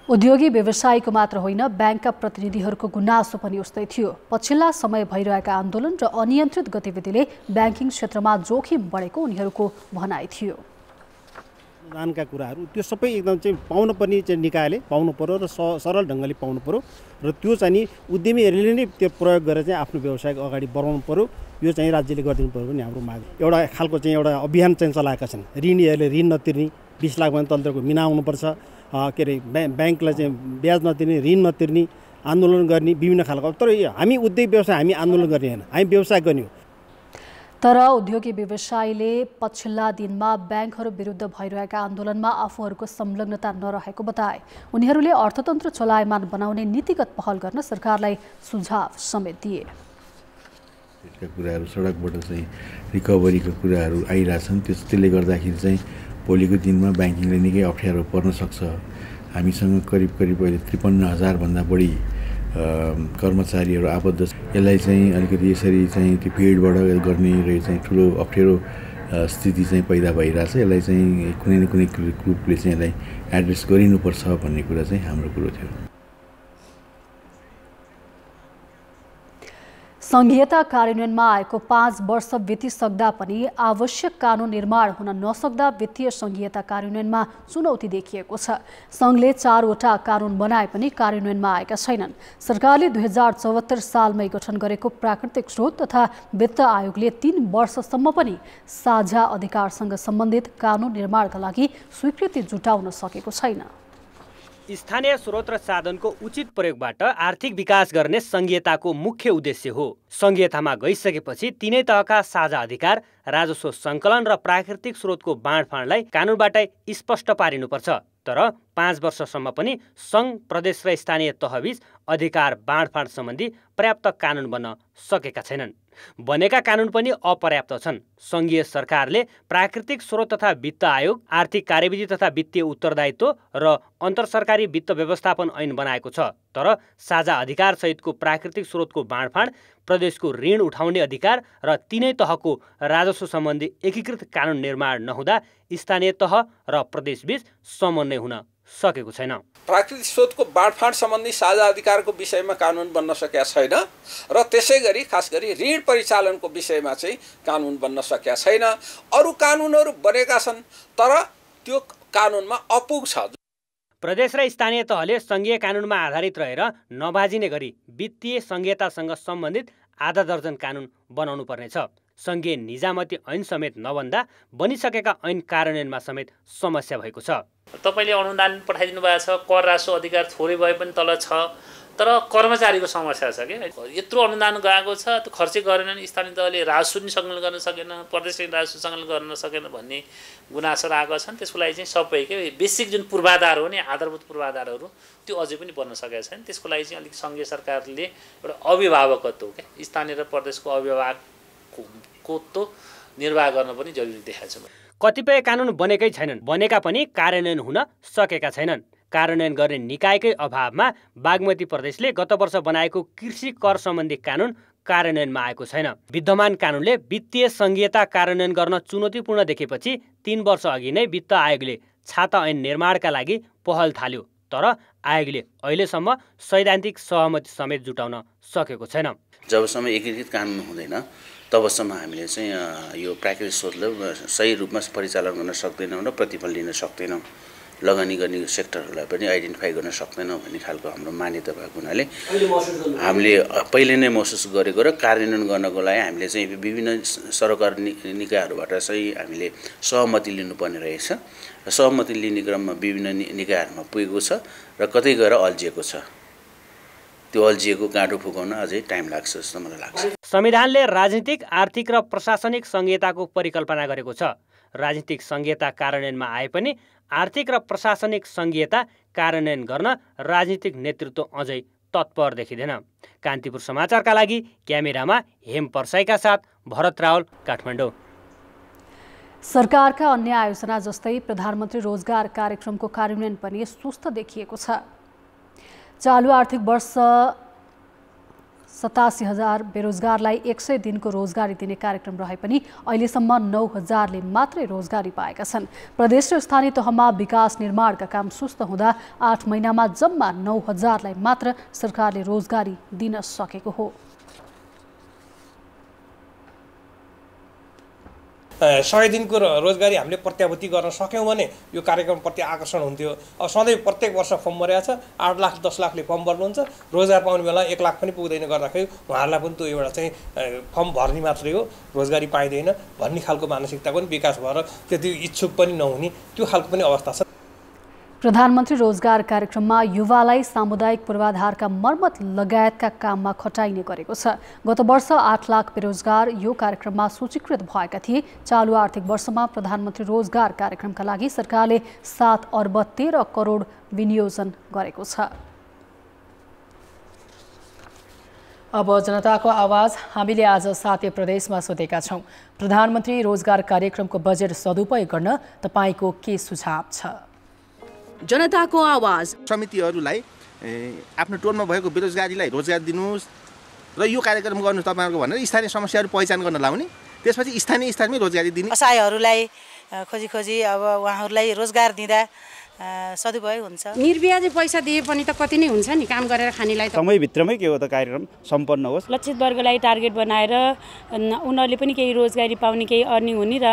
उद्योगी व्यवसायीको मात्र होइन, ब्याङ्कका प्रतिनिधिहरूको गुनासो पनि उस्तै थियो। पछिल्ला समय भइरहेका आन्दोलन र अनियन्त्रित गतिविधिले ब्याङ्किङ क्षेत्रमा जोखिम बढेको उनीहरूको भनाइ थियो। अनुदानका कुराहरू त्यो सबै एकदम चाहिँ पाउनु पर्ने चाहिँ निकायले पाउनु पर्यो र सरल ढङ्गले पाउनु पर्यो र त्यो चाहिँ नि उद्यमीहरूले नै त्यो प्रयोग गरेर चाहिँ आफ्नो व्यवसाय अगाडि बढाउनु पर्यो। यो चाहिँ राज्यले गरिदिनु पर्यो भने हाम्रो माग। एउटा खालको चाहिँ एउटा अभियान चाहिँ चलाएका छन्। ऋणीहरूले ऋण नतिर्ने, 20 लाखभन्दा तलको मिना आउनुपर्छ, के अरे ब्याङ्कलाई चाहिँ ब्याज नतिर्ने, ऋण नतिर्ने, आन्दोलन गर्ने विभिन्न खालको। तर हामी उद्योग व्यवसाय हामी आन्दोलन गर्ने होइन, हामी व्यवसाय गर्ने हो। तर उद्योगी व्यवसायीले पछिल्ला दिनमा ब्याङ्कहरू विरुद्ध भइरहेका आन्दोलनमा आफूहरूको संलग्नता नरहेको बताए। उनीहरूले अर्थतन्त्र चलायमान बनाउने नीतिगत पहल गर्न सरकारलाई सुझाव समेत दिए। कुराहरू सडकबाट चाहिँ रिकभरीका कुराहरू आइरहेछन्, त्यसले गर्दाखेरि चाहिँ भोलिको दिनमा ब्याङ्किङले निकै अप्ठ्यारो पर्न सक्छ। हामीसँग करिब अहिले 53,000 भन्दा बढी कर्मचारीहरू आबद्ध छ। यसलाई चाहिँ अलिकति यसरी चाहिँ त्यो भिडबाट गर्ने र चाहिँ ठुलो अप्ठ्यारो स्थिति चाहिँ पैदा भइरहेछ। यसलाई चाहिँ कुनै न कुनै ग्रुपले चाहिँ यसलाई एड्रेस गरिनुपर्छ भन्ने कुरा चाहिँ हाम्रो कुरो थियो। संघीयता कार्यान्वयनमा आएको 5 वर्ष बितिसक्दा पनि आवश्यक कानुन निर्माण हुन नसक्दा वित्तीय संघीयता कार्यान्वयनमा चुनौती देखिएको छ। संघले 4वटा कानुन बनाए पनि कार्यान्वयनमा आएका छैनन्। सरकारले 2074 सालमै गठन गरेको प्राकृतिक स्रोत तथा वित्त आयोगले 3 वर्षसम्म पनि साझा अधिकारसँग सम्बन्धित कानुन निर्माणका लागि स्वीकृति जुटाउन सकेको छैन। स्थानीय स्रोत र साधनको उचित प्रयोगबाट आर्थिक विकास गर्ने संघीयताको मुख्य उद्देश्य हो। संघीयतामा गइसकेपछि तीनै तहका साझा अधिकार, राजस्व सङ्कलन र प्राकृतिक स्रोतको बाँडफाँडलाई कानुनबाटै स्पष्ट पारिनुपर्छ। तर 5 वर्षसम्म पनि सङ्घ, प्रदेश र स्थानीय तहबीच अधिकार बाँडफाँड सम्बन्धी पर्याप्त कानुन बन्न सकेका छैनन्। बनेका कानुन पनि अपर्याप्त छन्। संघीय सरकारले प्राकृतिक स्रोत तथा वित्त आयोग, आर्थिक कार्यविधि तथा वित्तीय उत्तरदायित्व र अन्तरसरकारी वित्त व्यवस्थापन ऐन बनाएको छ। तर साझा अधिकार सहितको प्राकृतिक स्रोतको बाँडफाँड, प्रदेशको ऋण उठाउने अधिकार र तीनै तहको राजस्व सम्बन्धी एकीकृत कानुन निर्माण नहुँदा स्थानीय तह र प्रदेशबीच समन्वय हुन सकेको छैन। प्राकृतिक स्रोतको बाँडफाँड सम्बन्धी साझा अधिकारको विषयमा कानुन बन्न सकेका छैन र त्यसै गरी खास गरी ऋण परिचालनको विषयमा चाहिँ कानुन बन्न सकेका छैन। अरू कानुनहरू बनेका छन् तर त्यो कानुनमा अपुग छ। प्रदेश र स्थानीय तहले संघीय कानुनमा आधारित रहेर नबाजिने गरी वित्तीय संघीयतासँग सम्बन्धित आधा दर्जन कानुन बनाउनु पर्नेछ। संघीय निजामती ऐन समेत नबन्दा बनिसकेका ऐन कार्यान्वयनमा समेत समस्या भएको छ। तपाईले अनुदान पठाइदिनु भएको छ, कर राजस्व अधिकार थोरै भए पनि तल छ, तर कर्मचारीको समस्या छ के। यत्रो अनुदान गएको छ, त्यो खर्चै गरेनन्, स्थानीय तहले राजस्व पनि सङ्कलन गर्न सकेन, प्रदेशले राजस्व सङ्कलन गर्न सकेन भन्ने गुनासो आएको छन्। त्यसको लागि चाहिँ सबै के बेसिक जुन पूर्वाधार हो नि, आधारभूत पूर्वाधारहरू त्यो अझै पनि बन्न सकेका छैन। त्यसको लागि चाहिँ अलिक सङ्घीय सरकारले एउटा अभिभावकत्व के स्थानीय र प्रदेशको अभिभावकत्व निर्वाह गर्न पनि जरुरी देखाएको छ। कतिपय कानुन बनेकै छैनन्, बनेका पनि कार्यान्वयन हुन सकेका छैनन्। कार्यान्वयन गर्ने निकायकै अभावमा बागमती प्रदेशले गत वर्ष बनाएको कृषि कर सम्बन्धी कानुन कार्यान्वयनमा आएको छैन। विद्यमान कानुनले वित्तीय संघीयता कार्यान्वयन गर्न चुनौतीपूर्ण देखेपछि 3 वर्ष अघि नै वित्त आयोगले छाता ऐन निर्माणका लागि पहल थाल्यो। तर आयोगले अहिलेसम्म सैद्धान्तिक सहमति समेत जुटाउन सकेको छैन। जबसम्म एकीकृत कानुन हुँदैन तबसम्म हामीले चाहिँ यो प्राकृतिक स्रोतलाई सही रूपमा परिचालन गर्न सक्दैनौँ र प्रतिफल लिन सक्दैनौँ, लगानी गर्ने सेक्टरहरूलाई पनि आइडेन्टिफाई गर्न सक्दैनौँ भन्ने खालको हाम्रो मान्यता भएको हुनाले हामीले पहिले नै महसुस गरेको र कार्यान्वयन गर्नको लागि हामीले चाहिँ विभिन्न सरकार निकायहरूबाट चाहिँ हामीले सहमति लिनुपर्ने रहेछ र सहमति लिने क्रममा विभिन्न निकायहरूमा पुगेको छ र कतै गएर अल्झिएको छ। त्यो अल्झिएको गाँठो फुकाउन अझै टाइम लाग्छ जस्तो मलाई लाग्छ। संविधानले राजनीतिक, आर्थिक र प्रशासनिक संहिताको परिकल्पना गरेको छ। राजनीतिक संहिता कार्यान्वयनमा आए पनि आर्थिक र प्रशासनिक संहिता कार्यान्वयन गर्न राजनीतिक नेतृत्व अझै तत्पर देखिँदैन। कान्तिपुर समाचारका लागि क्यामेरामा हेम पर्साईका साथ भरत रावल, काठमाडौँ। सरकारका अन्य आयोजना जस्तै प्रधानमन्त्री रोजगार कार्यक्रमको कार्यान्वयन पनि सुस्त देखिएको छ। चालु आर्थिक वर्ष 87,000 बेरोजगारलाई 100 दिनको रोजगारी दिने कार्यक्रम रहे पनि अहिलेसम्म 9,000ले मात्रै रोजगारी पाएका छन्। प्रदेश र स्थानीय तहमा विकास निर्माणका काम सुस्त हुँदा 8 महिनामा जम्मा 9,000लाई मात्र सरकारले रोजगारी दिन सकेको हो। 100 दिनको रोजगारी हामीले प्रत्याभूति गर्न सक्यौँ भने यो कार्यक्रमप्रति आकर्षण हुन्थ्यो। अब सधैँ प्रत्येक वर्ष फर्म भरेको छ, 8 लाख 10 लाखले फर्म भर्नुहुन्छ, रोजगार पाउने बेला 1 लाख पनि पुग्दैन गर्दाखेरि उहाँहरूलाई पनि त्यो एउटा चाहिँ फर्म भर्ने मात्रै हो, रोजगारी पाइँदैन भन्ने खालको मानसिकता पनि विकास भएर त्यति इच्छुक पनि नहुने त्यो खालको पनि अवस्था छ। प्रधानमन्त्री रोजगार कार्यक्रममा युवालाई सामुदायिक पूर्वाधारका मर्मत लगायतका काममा खटाइने गरेको छ। गत वर्ष 8 लाख बेरोजगार यो कार्यक्रममा सूचीकृत भएका थिए। चालु आर्थिक वर्षमा प्रधानमन्त्री रोजगार कार्यक्रमका लागि सरकारले 7 अर्ब 13 करोड विनियोजन गरेको छ। अब जनताको आवाज हामीले आज साथै प्रदेशमा सोधेका छौँ। प्रधानमन्त्री रोजगार कार्यक्रमको बजेट सदुपयोग गर्न तपाईँको के सुझाव छ? जनताको आवाज। समितिहरूलाई आफ्नो टोलमा भएको बेरोजगारीलाई रोजगार दिनुहोस् र यो कार्यक्रम गर्नु तपाईँहरूको भनेर स्थानीय समस्याहरू पहिचान गर्न लाउने, त्यसपछि स्थानीय स्तरमै रोजगारी दिने। असहायहरूलाई खोजी अब उहाँहरूलाई रोजगार दिँदा सदुपयोग हुन्छ। निर्व्याजी पैसा दिए पनि त कति नै हुन्छ नि, काम गरेर खानेलाई त समयभित्रमै के हो त कार्यक्रम सम्पन्न होस्। लक्षित वर्गलाई टार्गेट बनाएर उनीहरूले पनि केही रोजगारी पाउने, केही अर्निङ हुने र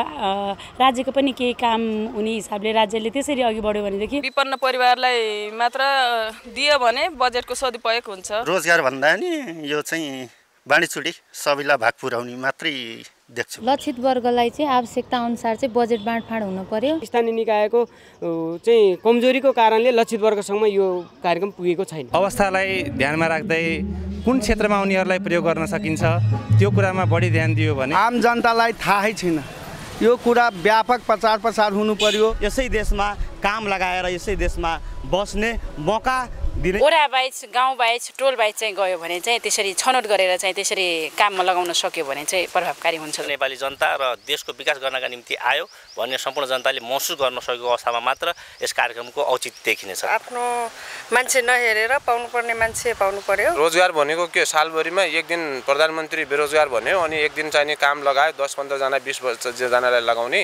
राज्यको पनि केही काम हुने हिसाबले राज्यले त्यसरी अघि बढ्यो भनेदेखि विपन्न परिवारलाई मात्र दियो भने बजेटको सदुपयोग हुन्छ। रोजगार भन्दा नि यो चाहिँ बाँडीचुडी सबैलाई भाग पुर्याउने मात्रै देख्छु। लक्षित वर्गलाई चाहिँ आवश्यकता अनुसार चाहिँ बजेट बाँडफाँड हुनु पर्यो। स्थानीय निकायको चाहिँ कमजोरीको कारणले लक्षित वर्गसम्म यो कार्यक्रम पुगेको छैन। अवस्थालाई ध्यानमा राख्दै कुन क्षेत्रमा उनीहरूलाई प्रयोग गर्न सकिन्छ त्यो कुरामा बढी ध्यान दियो भने आम जनतालाई थाहै छैन। यो कुरा व्यापक प्रचार हुनु पर्यो। यसै देशमा काम लगाएर यसै देशमा बस्ने मौका दिने। वडा वाइज, गाउँ वाइज, टोल वाइज चाहिँ गयो भने चाहिँ त्यसरी छनौट गरेर चाहिँ त्यसरी काममा लगाउन सक्यो भने चाहिँ प्रभावकारी हुन्छ। नेपाली जनता र देशको विकास गर्नका निम्ति आयो भन्ने सम्पूर्ण जनताले महसुस गर्न सकेको अवस्थामा मात्र यस कार्यक्रमको औचित्य देखिनेछ। आफ्नो मान्छे नहेरेर पाउनुपर्ने मान्छे पाउनु पर्यो। रोजगार भनेको के, सालभरिमा एक दिन प्रधानमन्त्री बेरोजगार भन्यो अनि एक दिन चाहिने काम लगायो, 10-15 जना 20 जनालाई लगाउने,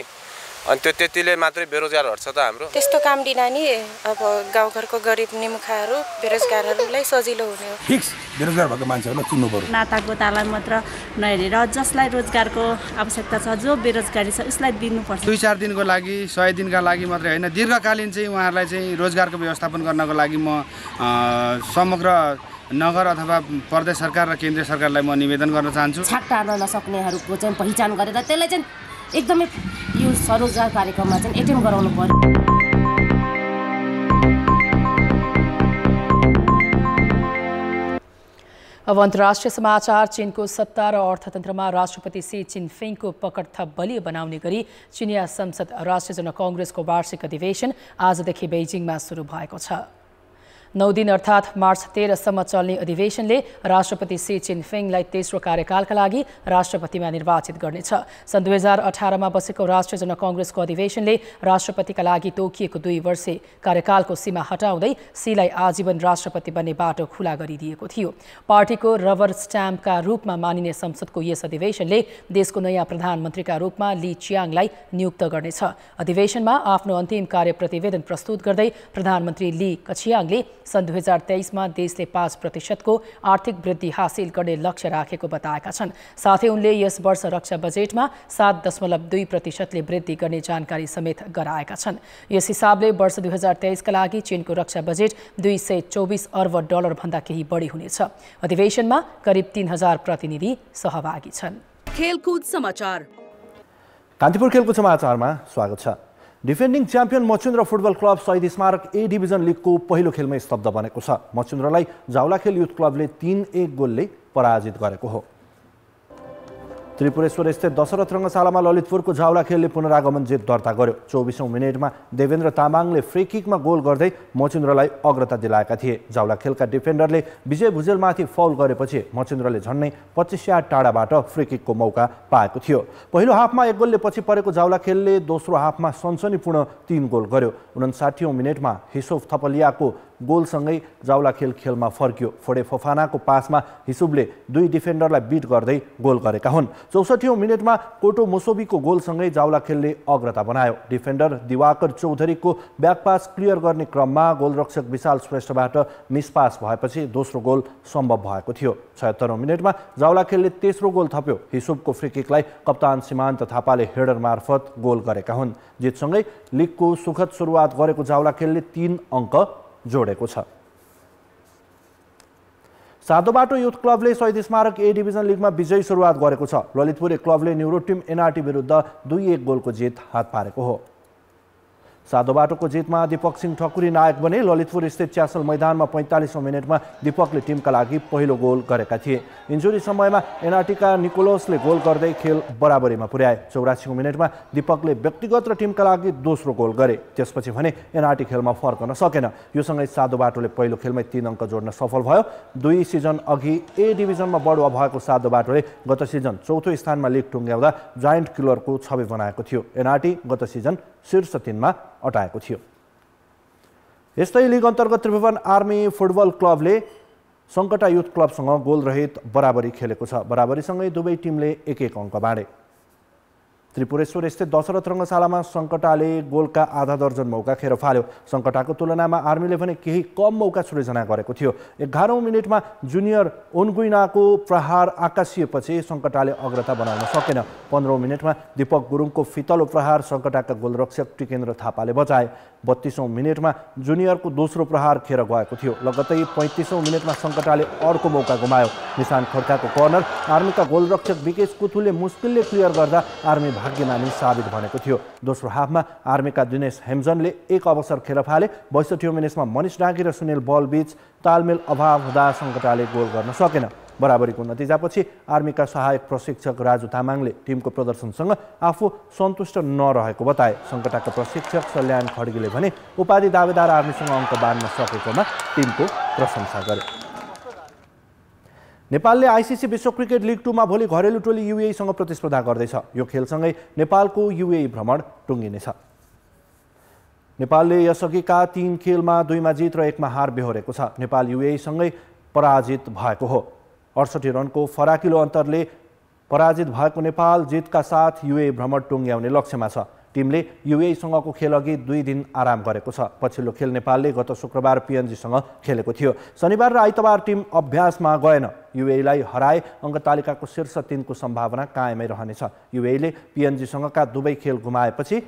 अनि त्यो त्यतिले मात्रै बेरोजगार हट्छ त हाम्रो। त्यस्तो काम दिना नि अब गाउँघरको गरिब निमुखाहरू बेरोजगारहरूलाई सजिलो हुने हो। फिक्स बेरोजगार भएको मान्छेहरूलाई चुन्नु पर्यो। नातागोतालाई मात्र नहेरेर जसलाई रोजगारको आवश्यकता छ, जो बेरोजगारी छ उसलाई दिनुपर्छ। 2-4 दिनको लागि, 100 दिनका लागि मात्रै होइन, दीर्घकालीन चाहिँ उहाँहरूलाई चाहिँ रोजगारको व्यवस्थापन गर्नको लागि म समग्र नगर अथवा प्रदेश सरकार र केन्द्रीय सरकारलाई म निवेदन गर्न चाहन्छु। छाट टार्न नसक्नेहरूको चाहिँ पहिचान गरेर त्यसलाई चाहिँ एकदमै यो स्वरोजगार कार्यक्रममा चाहिँ एटेम्प गराउनु पर्यो। अब अन्तर्राष्ट्रिय समाचार। चीनको सत्ता र अर्थतन्त्रमा राष्ट्रपति सी जिनपिङको पकड थप बलियो बनाउने गरी चिनिया संसद राष्ट्रिय जनकांग्रेसको वार्षिक अधिवेशन आजदेखि बेजिङमा सुरु भएको छ। 9 दिन अर्थात् मार्च 13सम्म चल्ने अधिवेशनले राष्ट्रपति सी जिनपिङलाई तेस्रो कार्यकालका लागि राष्ट्रपतिमा निर्वाचित गर्नेछ। सन् 2018मा बसेको राष्ट्रिय जनकांग्रेसको अधिवेशनले राष्ट्रपतिका लागि तोकिएको 2 वर्षे कार्यकालको सीमा हटाउँदै सीलाई आजीवन राष्ट्रपति बन्ने बाटो खुला गरिदिएको थियो। पार्टीको रबर स्ट्याम्पका रूपमा मानिने संसदको यस अधिवेशनले देशको नयाँ प्रधानमन्त्रीका रूपमा ली चियाङलाई नियुक्त गर्नेछ। अधिवेशनमा आफ्नो अन्तिम कार्य प्रतिवेदन प्रस्तुत गर्दै प्रधानमन्त्री ली कछियाङले सन् 2023मा देशले 5% आर्थिक वृद्धि हासिल गर्ने लक्ष्य राखेको बताएका छन्। साथै उनले यस वर्ष रक्षा बजेटमा 7.2% वृद्धि गर्ने जानकारी समेत गराएका छन्। यस हिसाबले वर्ष 2023का लागि चीनको रक्षा बजेट $224 अर्ब भन्दा केही बढी हुनेछ। अधिवेशनमा करिब 3000 प्रतिनिधि सहभागी छन्। खेलकुद समाचार। कान्तिपुर खेलकुद समाचारमा स्वागत छ। Defending champion Machhindra football club शहीद स्मारक ए डिभिजन लिगको पहिलो खेलमै स्तब्ध बनेको छ। मच्छिन्द्रलाई जावलाखेल युथ क्लबले 3-1 गोलले पराजित गरेको हो। त्रिपुरेश्वर स्थित दशरथ रङ्गशालामा ललितपुरको जावलाखेलले पुनरागमन जित दर्ता गर्यो। 24औं मिनेटमा देवेन्द्र तामाङले फ्री किकमा गोल गर्दै मच्छिन्द्रलाई अग्रता दिलाएका थिए। जावलाखेलका डिफेन्डरले विजय भुजेलमाथि फाउल गरेपछि मच्छिन्द्रले झन्नै 25 यार्ड टाढाबाट फ्री किकको मौका पाएको थियो। पहिलो हाफमा 1 गोलले पछि परेको जावलाखेलले दोस्रो हाफमा सनसनीपूर्ण 3 गोल गर्यो। 59औं मिनेटमा हिसोफ थपलियाको गोलसँगै जावलाखेल खेलमा फर्कियो। फोडे फफानाको पासमा हिसुबले 2 डिफेन्डरलाई बिट गर्दै गोल गरेका हुन्। 64औं मिनेटमा कोटो मोसोबीको गोलसँगै जावलाखेलले अग्रता बनायो। डिफेन्डर दिवाकर चौधरीको ब्याक पास क्लियर गर्ने क्रममा गोलरक्षक विशाल श्रेष्ठबाट मिसपास भएपछि दोस्रो गोल सम्भव भएको थियो। 76औं मिनेटमा जावलाखेलले तेस्रो गोल थप्यो। हिसुबको फ्री किकलाई कप्तान सीमान्त थापाले हेडर मार्फत गोल गरेका हुन्। जितसँगै लिगको सुखद सुरुवात गरेको जावलाखेलले 3 अङ्क जोडेको छ। सादोबाटो युथ क्लबले शहीद स्मारक ए डिभिजन लिगमा विजयी सुरुवात गरेको छ। ललितपुरे क्लबले न्युरो टिम एनआरटी विरुद्ध 2-1 गोलको जित हात पारेको हो। सादोबाटोको जितमा दीपक सिंह ठकुरी नायक बने। ललितपुर स्थित च्यासल मैदानमा 45औं मिनेटमा दीपकले टिमका लागि पहिलो गोल गरेका थिए। इन्जुरी समयमा एनआरटीका निकोलसले गोल गर्दै खेल बराबरीमा पुर्याए। 84औं मिनेटमा दीपकले व्यक्तिगत र टिमका लागि दोस्रो गोल गरे। त्यसपछि भने एनआरटी खेलमा फर्कन सकेन। यो सँगै सादोबाटोले पहिलो खेलमै 3 अङ्क जोड्न सफल भयो। 2 सिजन अघि ए डिभिजनमा बढुवा भएको सादोबाटोले गत सिजन 4थो स्थानमा लिग टुङ्ग्याउँदा जायन्ट किलरको छवि बनाएको थियो। एनआरटी गत सिजन शीर्ष 3मा अटाएको थियो। यस्तै लिग अन्तर्गत त्रिभुवन आर्मी फुटबल क्लबले सङ्कटा युथ क्लबसँग गोलरहित बराबरी खेलेको छ। बराबरीसँगै दुवै टिमले 1-1 अङ्क बाँडे। त्रिपुरेश्वर स्थित दशरथ रङ्गशालामा सङ्कटाले गोलका आधा दर्जन मौका खेर फाल्यो। सङ्कटाको तुलनामा आर्मीले भने केही कम मौका सृजना गरेको थियो। 11औं मिनेटमा जुनियर ओनगुइनाको प्रहार आकाशिएपछि सङ्कटाले अग्रता बनाउन सकेन। 15औं मिनेटमा दीपक गुरुङको फितलो प्रहार सङ्कटाका गोलरक्षक टिकेन्द्र थापाले बचाए। 32औं मिनेटमा जुनियरको दोस्रो प्रहार खेर गएको थियो। लगत्तै 35औं मिनेटमा सङ्कटाले अर्को मौका गुमायो। निशान खड्काको कर्नर आर्मीका गोलरक्षक विकेश कुथुले मुस्किलले क्लियर गर्दा आर्मी भाग्यमानी साबित भनेको थियो। दोस्रो हाफमा आर्मीका दिनेश हेम्जनले 1 अवसर खेर फाले। 62औं मिनेटमा मनिष डाँगी र सुनिल बल बीच तालमेल अभाव हुँदा सङ्कटाले गोल गर्न सकेन। बराबरीको नतिजापछि आर्मीका सहायक प्रशिक्षक राजु तामाङले टिमको प्रदर्शनसँग आफू सन्तुष्ट नरहेको बताए। सङ्कटाका प्रशिक्षक सल्यान खड्गीले भने उपाधि दावेदार आर्मीसँग अङ्क बाँड्न सकेकोमा टिमको प्रशंसा गरे। नेपालले आइसिसी विश्व क्रिकेट लिग 2 मा भोलि घरेलु टोली युएईसँग प्रतिस्पर्धा गर्दैछ। यो खेलसँगै नेपालको युएई भ्रमण टुङ्गिनेछ। नेपालले यसअघिका 3 खेलमा 2 मा जित र 1 मा हार बेहोरेको छ। नेपाल युएईसँगै पराजित भएको हो। 68 रनको फराकिलो अन्तरले पराजित भएको नेपाल जितका साथ युएई भ्रमण टुङ्ग्याउने लक्ष्यमा छ। टिमले युएईसँगको खेलअघि 2 दिन आराम गरेको छ। पछिल्लो खेल नेपालले गत शुक्रबार पिएनजीसँग खेलेको थियो। शनिबार र आइतबार टिम अभ्यासमा गएन। युएईलाई हराए अङ्कतालिकाको शीर्ष 3 को सम्भावना कायमै रहनेछ। युएईले पिएनजीसँगका दुवै खेल गुमाएपछि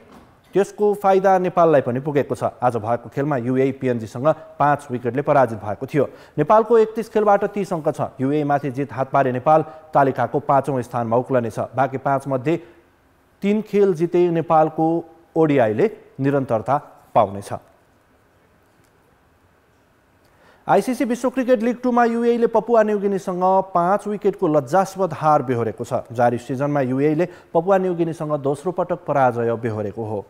त्यसको फाइदा नेपाललाई पनि पुगेको छ। आज भएको खेलमा युएई पिएनजीसँग 5 विकेटले पराजित भएको थियो। नेपालको 31 खेलबाट 30 अङ्क छ। युएईमाथि जित हात पारे नेपाल तालिकाको 5औं स्थानमा उक्लनेछ। बाँकी 5 मध्ये 3 खेल जिते नेपालको ओडिआईले निरन्तरता पाउनेछ। आइसिसी विश्व क्रिकेट लिग 2 मा युएईले पपुवा न्युगिनीसँग 5 विकेटको लज्जास्पद हार बेहोरेको छ। जारी सिजनमा युएईले पपुवा न्युगिनीसँग दोस्रो पटक पराजय बेहोरेको हो।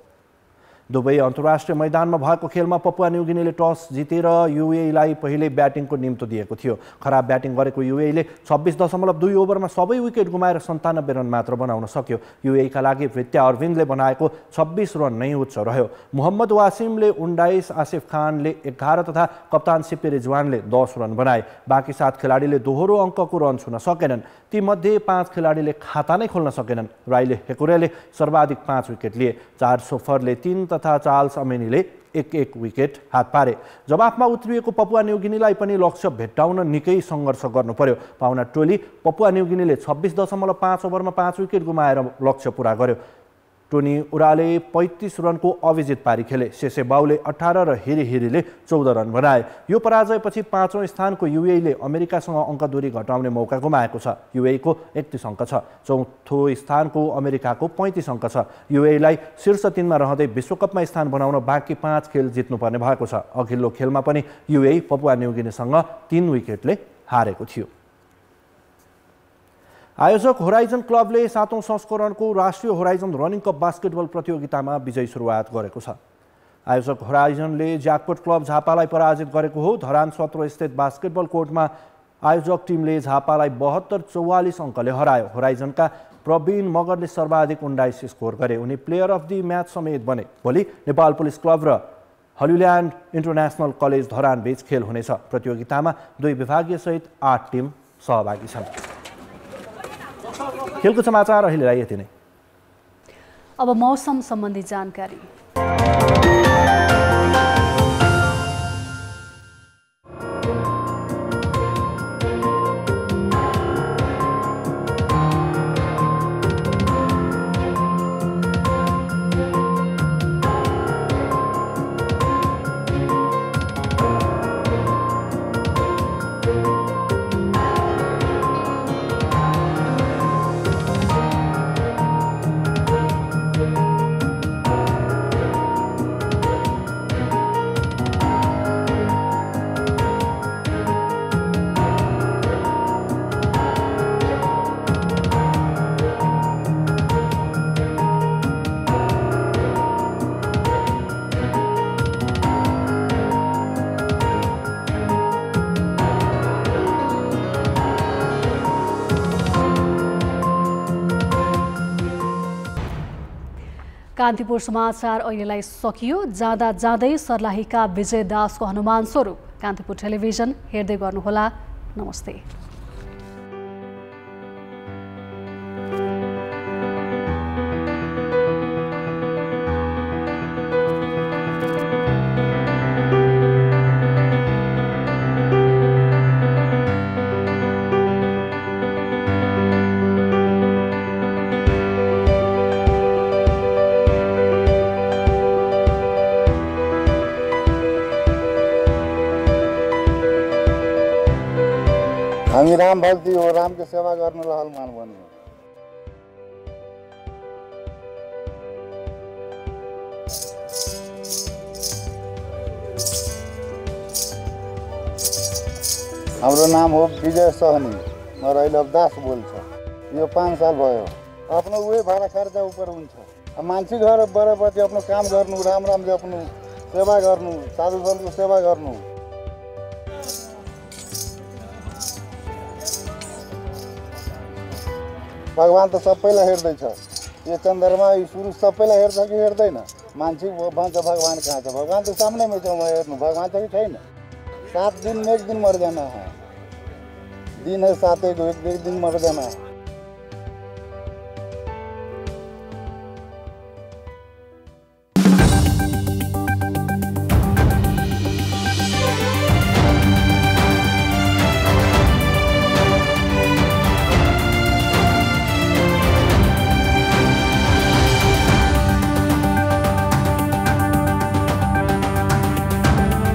दुबई अन्तर्राष्ट्रिय मैदानमा भएको खेलमा पपुवा न्युगिनीले टस जितेर युएईलाई पहिले ब्याटिङको निम्तो दिएको थियो। खराब ब्याटिङ गरेको युएईले 26.2 ओभरमा सबै विकेट गुमाएर 97 रन मात्र बनाउन सक्यो। युएईका लागि वृत्या अरविन्दले बनाएको 26 रन नै उच्च रह्यो। मोहम्मद वासिमले 19, आसिफ खानले 11 तथा कप्तान सिप्पी रिजवानले 10 रन बनाए। बाँकी 7 खेलाडीले दोहोरो अङ्कको रन छुन सकेनन्। तीमध्ये 5 खेलाडीले खाता नै खोल्न सकेनन्। राईले हेकुरेले सर्वाधिक 5 विकेट लिए। 4 सोफरले 3 तथा चार्ल्स अमेनीले एक विकेट हात पारे। जवाफमा उत्रिएको पपुवा न्युगिनीलाई पनि लक्ष्य भेट्टाउन निकै सङ्घर्ष गर्नु पर्यो। पाहुना टोली पपुवा न्युगिनीले 26.5 ओभरमा 5 विकेट गुमाएर लक्ष्य पूरा गर्यो। टोनी उराले 35 रनको अविजित पारी खेले। शेषे बाउले 18 र हिरीले 14 रन बनाए। यो पराजयपछि 5औं स्थानको युएईले अमेरिकासँग अङ्क दूरी घटाउने मौका गुमाएको छ। युएई को 31 अङ्क छ। चौथो स्थानको अमेरिकाको 35 अङ्क छ। युएईलाई शीर्ष 3 मा रहँदै विश्वकपमा स्थान बनाउन बाँकी 5 खेल जित्नुपर्ने भएको छ। अघिल्लो खेलमा पनि युएई पपुवा न्युगिनीसँग 3 विकेटले हारेको थियो। आयोजक होराइजन क्लबले 7औं संस्करणको राष्ट्रिय होराइजन रनिङ कप बास्केटबल प्रतियोगितामा विजयी सुरुवात गरेको छ। आयोजक होराइजनले ज्याकपट क्लब झापालाई पराजित गरेको हो। धरान 17 स्थित बास्केटबल कोर्टमा आयोजक टिमले झापालाई 72-44 अङ्कले हरायो। होराइजनका प्रवीण मगरले सर्वाधिक 19 स्कोर गरे। उनी प्लेयर अफ द म्याच समेत बने। भोलि नेपाल पुलिस क्लब र हलिल्यान्ड इन्टरनेसनल कलेज धरान बीच खेल हुनेछ। प्रतियोगितामा 2 विभागीय सहित 8 टिम सहभागी छन्। खेलको समाचार अहिलेलाई यति नै। अब मौसम सम्बन्धी जानकारी। कान्तिपुर समाचार अहिलेलाई सकियो। जाँदा जाँदै सर्लाहीका विजय दासको हनुमान स्वरूप कान्तिपुर टेलिभिजन हेर्दै गर्नुहोला। नमस्ते। हामी राम भक्ति हो, राम के सेवा गर्नुलाई हनुमान बन्नु। हाम्रो नाम हो विजय सहनी। म रैलभ दास बोल्छ। यो 5 साल भयो। आफ्नो उही भाडा खर्च ऊपर हुन्छ। मान्छे घर बरेपछि आफ्नो काम गर्नु, राम राम जप्नु, सेवा गर्नु, साधु सन्तको सेवा गर्नु। भगवान त सबैलाई हेर्दैछ। यो चन्द्रमा सुरु सबैलाई हेर्छ कि हेर्दैन? मान्छे भन्छ भगवान कहाँ छ? भगवान त सामने छ, हेर्नु भगवान छ कि छैन? 7 दिन में 1 दिन मर जाना है। दिन है 7 एक दिन मर जाना है।